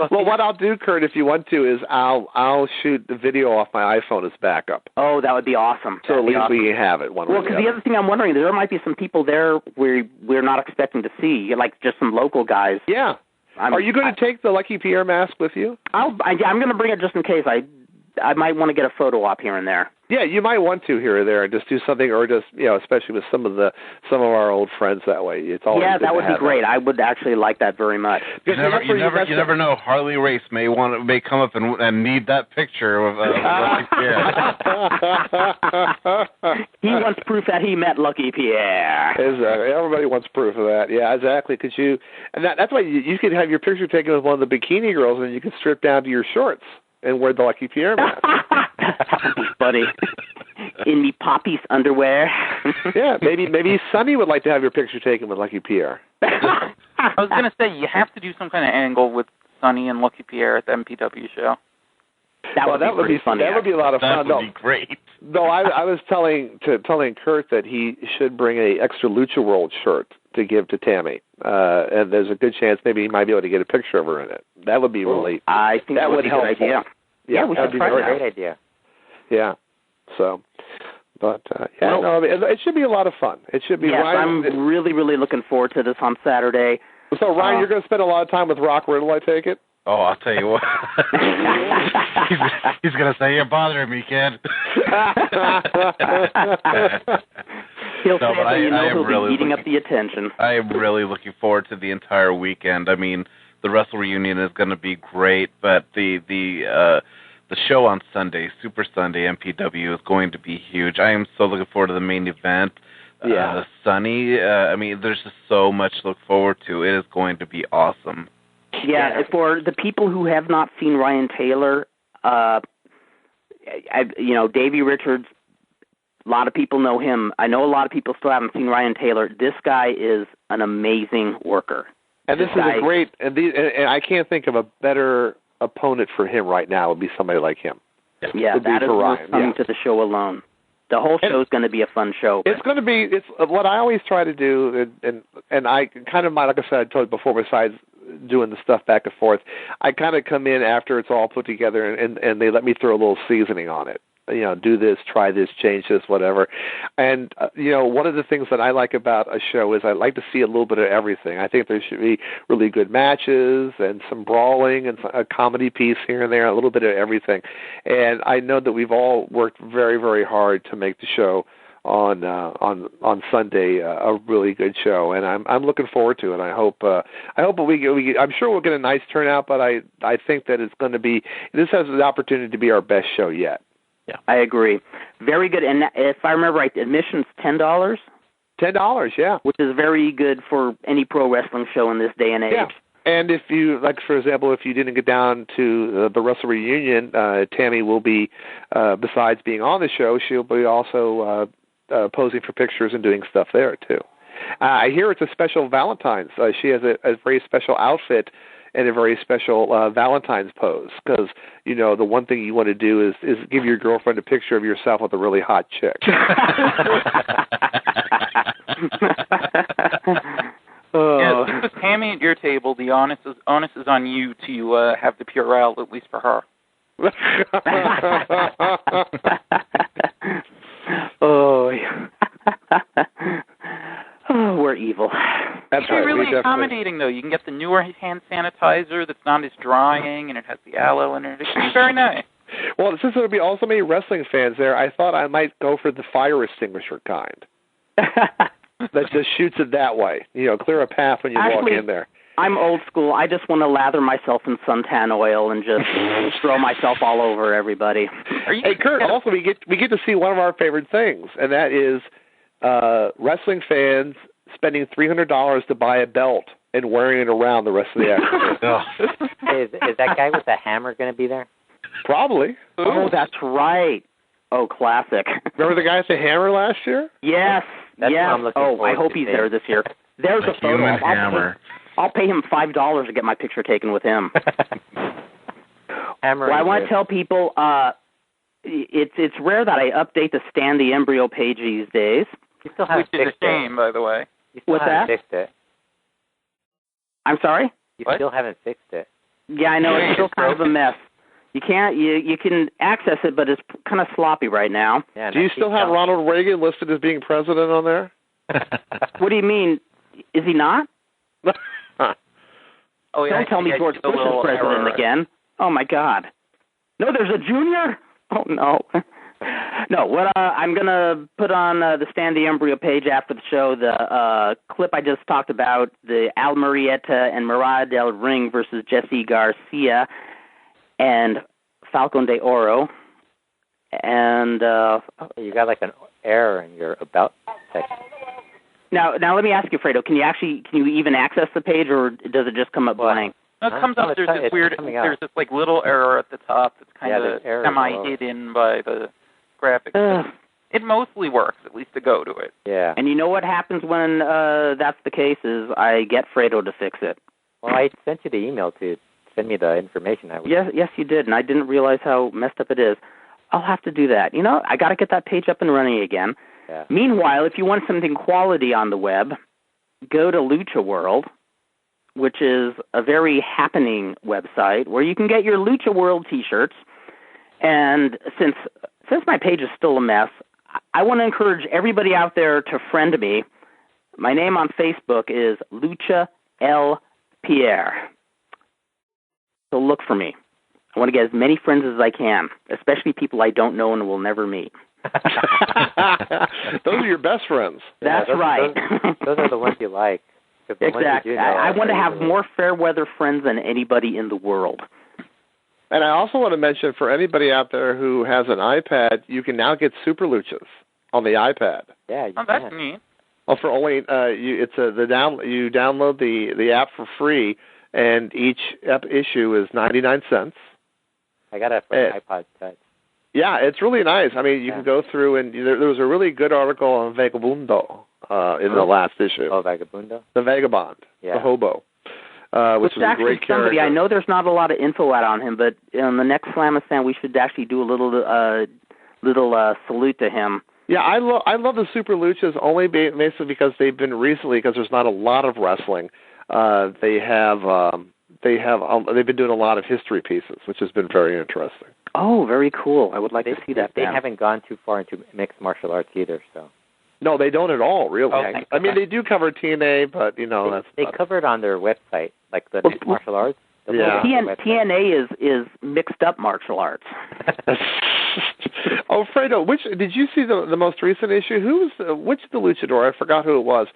Well, what I'll do, Kurt, if you want to, is I'll shoot the video off my iPhone as backup. Oh, that would be awesome. So at least we have it one way or the other. Well, because the other thing I'm wondering, there might be some people there we're not expecting to see, like just some local guys. Yeah. Are you going to take the Lucky Pierre mask with you? I'm going to bring it just in case. I might want to get a photo op here and there. Yeah, you might want to here or there and just do something, or just especially with some of our old friends that way. It's always that would be great. I would actually like that very much. You never know. Harley Race may come up and need that picture of Lucky Pierre. He wants proof that he met Lucky Pierre. Exactly. Everybody wants proof of that. Yeah, exactly. Because that's why you could have your picture taken with one of the bikini girls, and you could strip down to your shorts and wear the Lucky Pierre mask. That would be funny. In me Poppy's underwear. Yeah, maybe Sonny would like to have your picture taken with Lucky Pierre. I was going to say, you have to do some kind of angle with Sonny and Lucky Pierre at the MPW show. That would be funny. That would be a lot of fun. That would be great. No, I was telling Kurt that he should bring a extra Lucha World shirt to give to Tammy, and there's a good chance maybe he might be able to get a picture of her in it. That would be really. I think that would be a good idea. Yeah, we should try that. Great idea. Yeah. So, but it should be a lot of fun. It should be. Yes, I'm really, really looking forward to this on Saturday. So, Ryan, you're going to spend a lot of time with Rock Riddle, I take it? Oh, I'll tell you what. he's going to say, you're bothering me, kid. He'll be eating up the attention. I am really looking forward to the entire weekend. I mean, the WrestleReunion is going to be great, but the show on Sunday, Super Sunday, MPW, is going to be huge. I am so looking forward to the main event. Sunny, I mean, there's just so much to look forward to. It is going to be awesome. Yeah, for the people who have not seen Ryan Taylor, Davey Richards, a lot of people know him. I know a lot of people still haven't seen Ryan Taylor. This guy is an amazing worker. And this is a great, and I can't think of a better opponent for him right now. Would be somebody like him. Yeah, that is worth coming to the show alone. The whole show is going to be a fun show. It's going to be. It's what I always try to do, and I kind of, like I said, I told you before, besides doing the stuff back and forth, I kind of come in after it's all put together, and they let me throw a little seasoning on it. Do this, try this, change this, whatever. And, one of the things that I like about a show is I like to see a little bit of everything. I think there should be really good matches and some brawling and a comedy piece here and there, a little bit of everything. And I know that we've all worked very, very hard to make the show on Sunday a really good show, and I'm looking forward to it. I hope I'm sure we'll get a nice turnout, but I think that it's going to be, this has the opportunity to be our best show yet. Yeah, I agree. Very good. And if I remember right, admission's $10. $10, yeah. Which is very good for any pro wrestling show in this day and age. Yeah. And if you, like, for example, if you didn't get down to the WrestleReunion, Tammy will be, besides being on the show, she'll be also posing for pictures and doing stuff there, too. I hear it's a special Valentine's. She has a very special outfit and a very special Valentine's pose, because, the one thing you want to do is give your girlfriend a picture of yourself with a really hot chick. Yeah, since it's Tammy at your table, the onus is on you to have the Purell, at least for her. Oh, we're evil. That's It's really accommodating, though. You can get the newer hand sanitizer that's not as drying, and it has the aloe in it. It's very nice. Well, since there will be also many wrestling fans there, I thought I might go for the fire extinguisher kind. That just shoots it that way. Clear a path when you walk in there. I'm old school. I just want to lather myself in suntan oil and just throw myself all over everybody. Hey, Kurt, also we get to see one of our favorite things, and that is wrestling fans spending $300 to buy a belt and wearing it around the rest of the afternoon. Is that guy with the hammer going to be there? Probably. Oh, that's right. Oh, classic. Remember the guy with the hammer last year? Yes. That's yes. what I'm looking forward I hope he's there this year. There's a photo. Human hammer. I'll pay him $5 to get my picture taken with him. Hammer. Well, I want to tell people it's rare that I update the Stan the Embryo page these days. You still haven't Which is fixed a shame, by the way. You still What's haven't that? fixed it. I'm sorry? You What? still haven't fixed it. Yeah, I know. It's still kind of a mess. You can access it, but it's kind of sloppy right now. Yeah, Do you still have Ronald Reagan listed as being president on there? What do you mean? Is he not? Oh, yeah, Don't tell me George Bush is president again. Oh, my God. No, there's a junior? Oh, no. No, what I'm going to put on the Stan the Embryo page after the show, the clip I just talked about, the Al Murrieta and Mariah Del Ring versus Jesse Garcia and Falcon de Oro. And you got like an error in your about section. Now let me ask you, Fredo, can you even access the page, or does it just come up blank? No, it comes up. There's this weird. There's this like little error at the top that's kind of semi-hidden by the graphics. It mostly works, at least to go to it. Yeah. And you know what happens when that's the case is I get Fredo to fix it. Well, I sent you the email to send me the information. Yes, you did, and I didn't realize how messed up it is. I'll have to do that. I got to get that page up and running again. Yeah. Meanwhile, if you want something quality on the web, go to Lucha World, which is a very happening website where you can get your Lucha World T-shirts. And since my page is still a mess, I want to encourage everybody out there to friend me. My name on Facebook is Lucha L. Pierre. So look for me. I want to get as many friends as I can, especially people I don't know and will never meet. Those are your best friends. That's right. Those are the ones you like. Exactly. I want to have more fair weather friends than anybody in the world. And I also want to mention, for anybody out there who has an iPad, you can now get Super Luchas on the iPad. Yeah, you that's neat. Well, for only you download the app for free, and each issue is 99 cents. I got it for an iPod Touch. Yeah, it's really nice. I mean, you can go through, and there was a really good article on Vagabundo in the last issue. Oh, Vagabundo? The Vagabond, the hobo, which is a great character. Somebody, I know there's not a lot of info out on him, but on the next Slammin Stan, we should actually do a little salute to him. Yeah, I love the Super Luchas only basically because they've been recently, because there's not a lot of wrestling. They've been doing a lot of history pieces, which has been very interesting. Oh, very cool. I would like to see that. They haven't gone too far into mixed martial arts either, so. No, they don't at all, really. Okay. I mean, they do cover TNA, but they cover it on their website, like the mixed martial arts. Yeah. TNA is mixed up martial arts. Oh, Fredo, did you see the most recent issue? Which the luchador? I forgot who it was.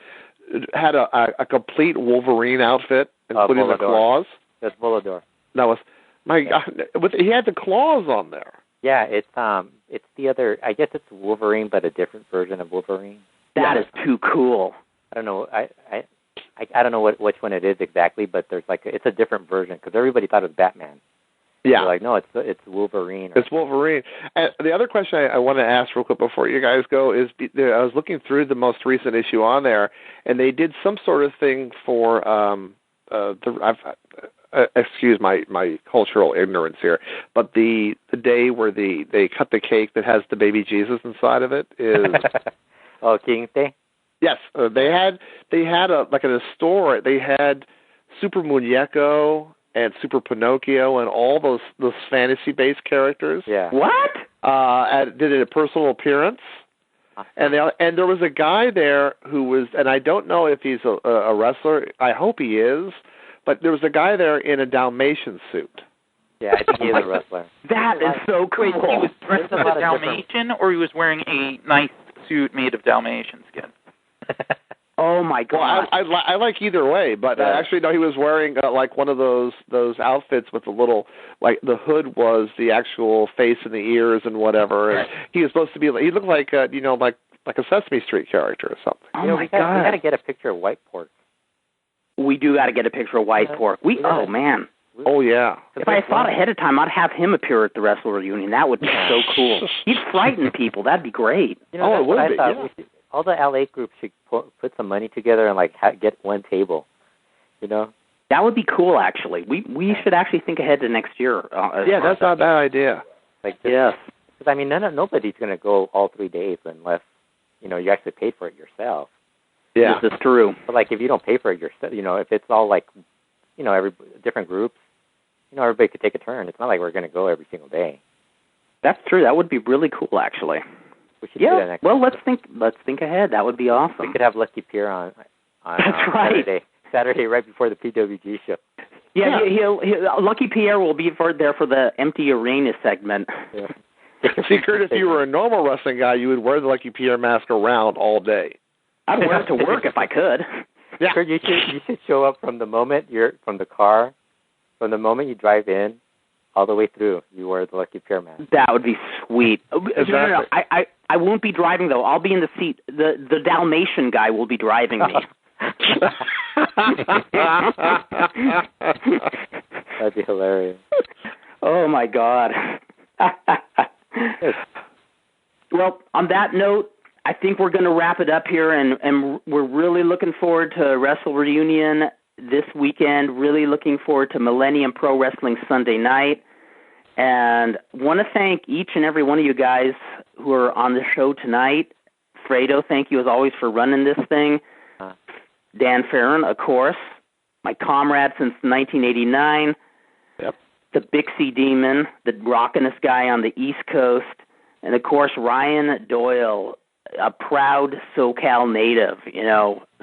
Had a complete Wolverine outfit, including the claws. That's Volador. That was my God. He had the claws on there. Yeah, it's the other. I guess it's Wolverine, but a different version of Wolverine. That is too cool. I don't know. I don't know which one it is exactly, but there's it's a different version because everybody thought it was Batman. Yeah. They're like, no, it's Wolverine. It's Wolverine. And the other question I want to ask real quick before you guys go is, I was looking through the most recent issue on there, and they did some sort of thing for excuse my cultural ignorance here, but the day where they cut the cake that has the baby Jesus inside of it is Oh, King's Day? Yes, they had in a store. They had Super Muñeco and Super Pinocchio and all those fantasy-based characters. Yeah. What? Did a personal appearance, and there was a guy there who was, and I don't know if he's a wrestler. I hope he is, but there was a guy there in a Dalmatian suit. Yeah, I think he is a wrestler. That is so cool. Wait, he was dressed as a Dalmatian, or he was wearing a nice suit made of Dalmatian skin? Oh my God! Well, I like either way, but actually no, he was wearing like one of those outfits with the little, like the hood was the actual face and the ears and whatever, and he was supposed to be. He looked like like a Sesame Street character or something. Oh my God! We got to get a picture of White Pork. We do got to get a picture of White Pork. Oh man! Oh yeah! If I thought ahead of time, I'd have him appear at the WrestleReunion. That would be so cool. He'd frighten people. That'd be great. It would be. Yeah. All the LA groups should put some money together and get one table. That would be cool. Actually, we should actually think ahead to next year. That's not a bad idea. Yes. Because I mean, nobody's going to go all 3 days unless you actually pay for it yourself. Yeah, this is true. But if you don't pay for it yourself, if it's all every different groups, everybody could take a turn. It's not like we're going to go every single day. That's true. That would be really cool, actually. We should do that next well, let's think ahead. That would be awesome. We could have Lucky Pierre on That's right. Saturday right before the PWG show. Yeah. Lucky Pierre will be there for the empty arena segment. Yeah. See, Kurt, if you were a normal wrestling guy, you would wear the Lucky Pierre mask around all day. I'd wear it to work if I could. Yeah. Kurt, you should show up from the moment you're from the car, from the moment you drive in, all the way through. You wear the Lucky Pierre mask. That would be sweet. Exactly. No. I won't be driving though. I'll be in the seat. The Dalmatian guy will be driving me. That'd be hilarious. Oh my God. Well, on that note, I think we're going to wrap it up here, and we're really looking forward to WrestleReunion this weekend. Really looking forward to Millennium Pro Wrestling Sunday night, and want to thank each and every one of you guys who are on the show tonight. Fredo, thank you as always for running this thing. Dan Farron, of course, my comrade since 1989. Yep. The Bixie Demon, the rockinest guy on the East Coast, and of course Ryan Doyle, a proud SoCal native,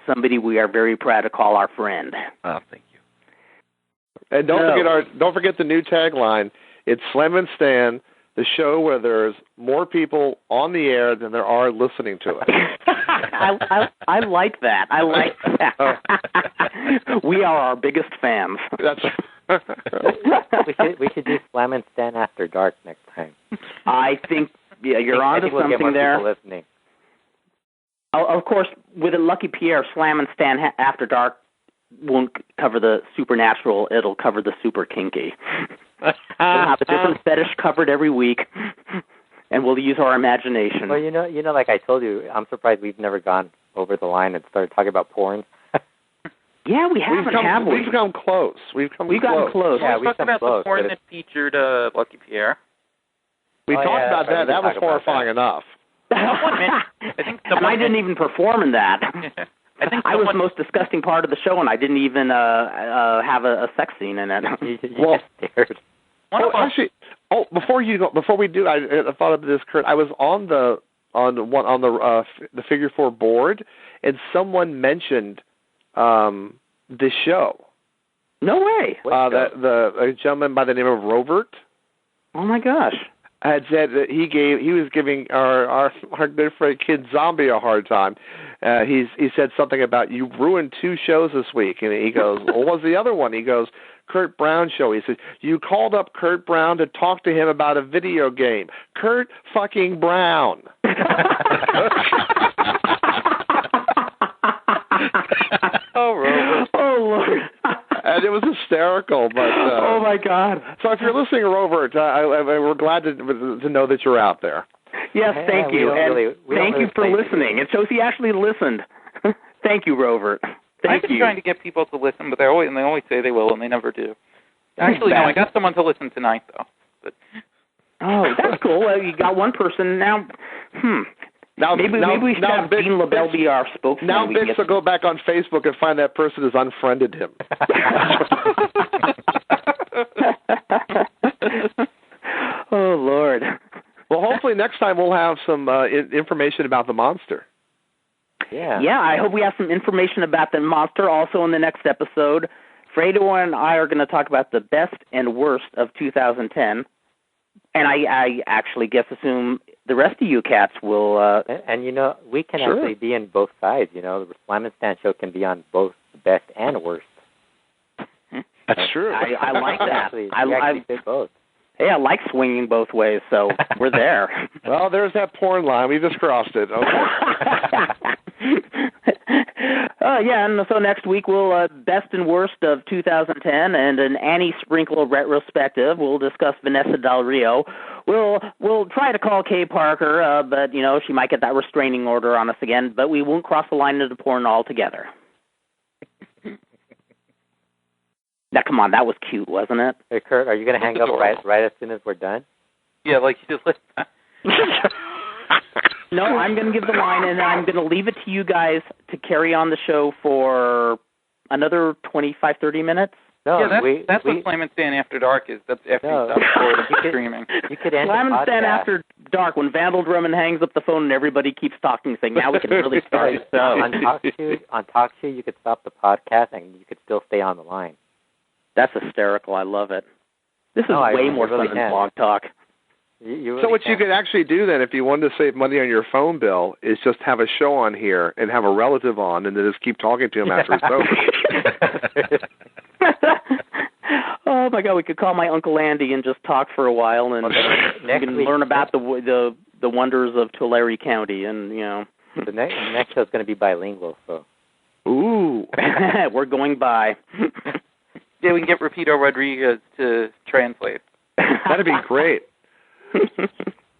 somebody we are very proud to call our friend. Oh, thank you. And don't forget the new tagline. It's Slammin Stan, the show where there's more people on the air than there are listening to it. I like that. I like that. We are our biggest fans. That's we should do Slammin Stan After Dark next time. I think you're onto we'll something get more there. people listening. Of course, with a Lucky Pierre, Slammin Stan After Dark won't cover the supernatural. It'll cover the super kinky. We'll have a different fetish covered every week, and we'll use our imagination. Well, you know, like I told you, I'm surprised we've never gone over the line and started talking about porn. Yeah, we haven't, have we? We've come close. We've gotten close. Yeah, we talked about the porn that featured Lucky Pierre. We talked about that. That was horrifying enough. I think I didn't even perform in that. I was the most disgusting part of the show, and I didn't even have a sex scene in it. Well, actually, before we do, I thought of this, Kurt. I was on the Figure 4 board, and someone mentioned this show. No way. A gentleman by the name of Robert. Oh my gosh. Had said that he was giving our good friend Kid Zombie a hard time. He said something about, you ruined 2 shows this week, and he goes, what was the other one? He goes, Kurt Brown show. He said, you called up Kurt Brown to talk to him about a video game. Kurt fucking Brown. Oh, Robert. Oh, Lord. And it was hysterical, but oh my God! So if you're listening, Robert, we're glad to know that you're out there. Yes, thank you, and thank you for listening. It shows he actually listened. Thank you, Robert. I've been trying to get people to listen, but they always say they will, and they never do. Actually, no, I got someone to listen tonight, though. But oh, that's cool. You got one person now. Maybe we should have Dean LaBelle be our spokesman. Now Bix will go back on Facebook and find that person has unfriended him. Oh, Lord. Well, hopefully next time we'll have some information about the monster. Yeah. Yeah, I hope we have some information about the monster also in the next episode. Fredo and I are going to talk about the best and worst of 2010. And I actually assume the rest of you cats will... and we can actually be in both sides. The Slammin Stan show can be on both the best and worst. That's true. I like that. I did both. Hey, I like swinging both ways, so we're there. Well, there's that porn line. We just crossed it. Okay. Yeah, and so next week we'll best and worst of 2010 and an Annie Sprinkle retrospective. We'll discuss Vanessa Del Rio. We'll try to call Kay Parker, but she might get that restraining order on us again. But we won't cross the line into porn altogether. Now, come on, that was cute, wasn't it? Hey, Kurt, are you going to hang up right as soon as we're done? Yeah, like you just No, I'm going to give the line, and I'm going to leave it to you guys to carry on the show for another 25, 30 minutes. No, yeah, that's what Slammin Stan After Dark is. That's after you stop recording streaming. You could end Slammin Stan After Dark, when Vandal Drummond hangs up the phone and everybody keeps talking, saying, now we can really start the show. On TalkShoe, you could stop the podcast, and you could still stay on the line. That's hysterical. I love it. This is way more fun than Blog Talk. So what you could actually do then, if you wanted to save money on your phone bill, is just have a show on here and have a relative on, and then just keep talking to him after it's over. Oh my God, we could call my Uncle Andy and just talk for a while, and we can learn about the wonders of Tulare County, and The next show is going to be bilingual, so. Ooh, we're going by. Yeah, we can get Rapido Rodriguez to translate. That'd be great.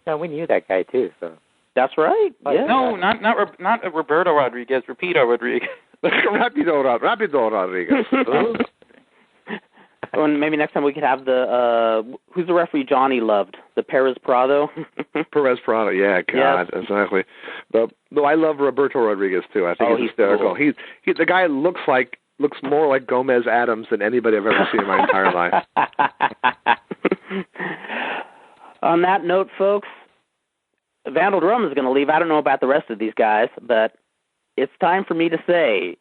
No, we knew that guy too, so. That's right. Yeah. No, not Roberto Rodriguez. Rapido Rodriguez. Rapido Rodriguez. Oh, and maybe next time we could have who's the referee Johnny loved? The Perez Prado? Perez Prado, yeah, God, yes. Exactly. But no, I love Roberto Rodriguez too. I think he's hysterical. Cool. He the guy looks more like Gomez Adams than anybody I've ever seen in my entire life. On that note, folks, Vandal Drum is going to leave. I don't know about the rest of these guys, but it's time for me to say,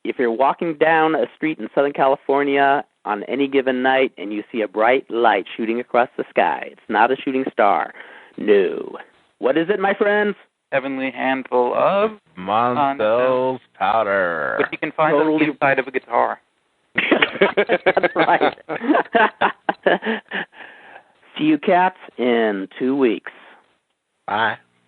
if you're walking down a street in Southern California on any given night and you see a bright light shooting across the sky, it's not a shooting star. No. What is it, my friends? Heavenly handful of Monstels powder. But you can find it on the inside of a guitar. That's right. See you cats in 2 weeks. Bye.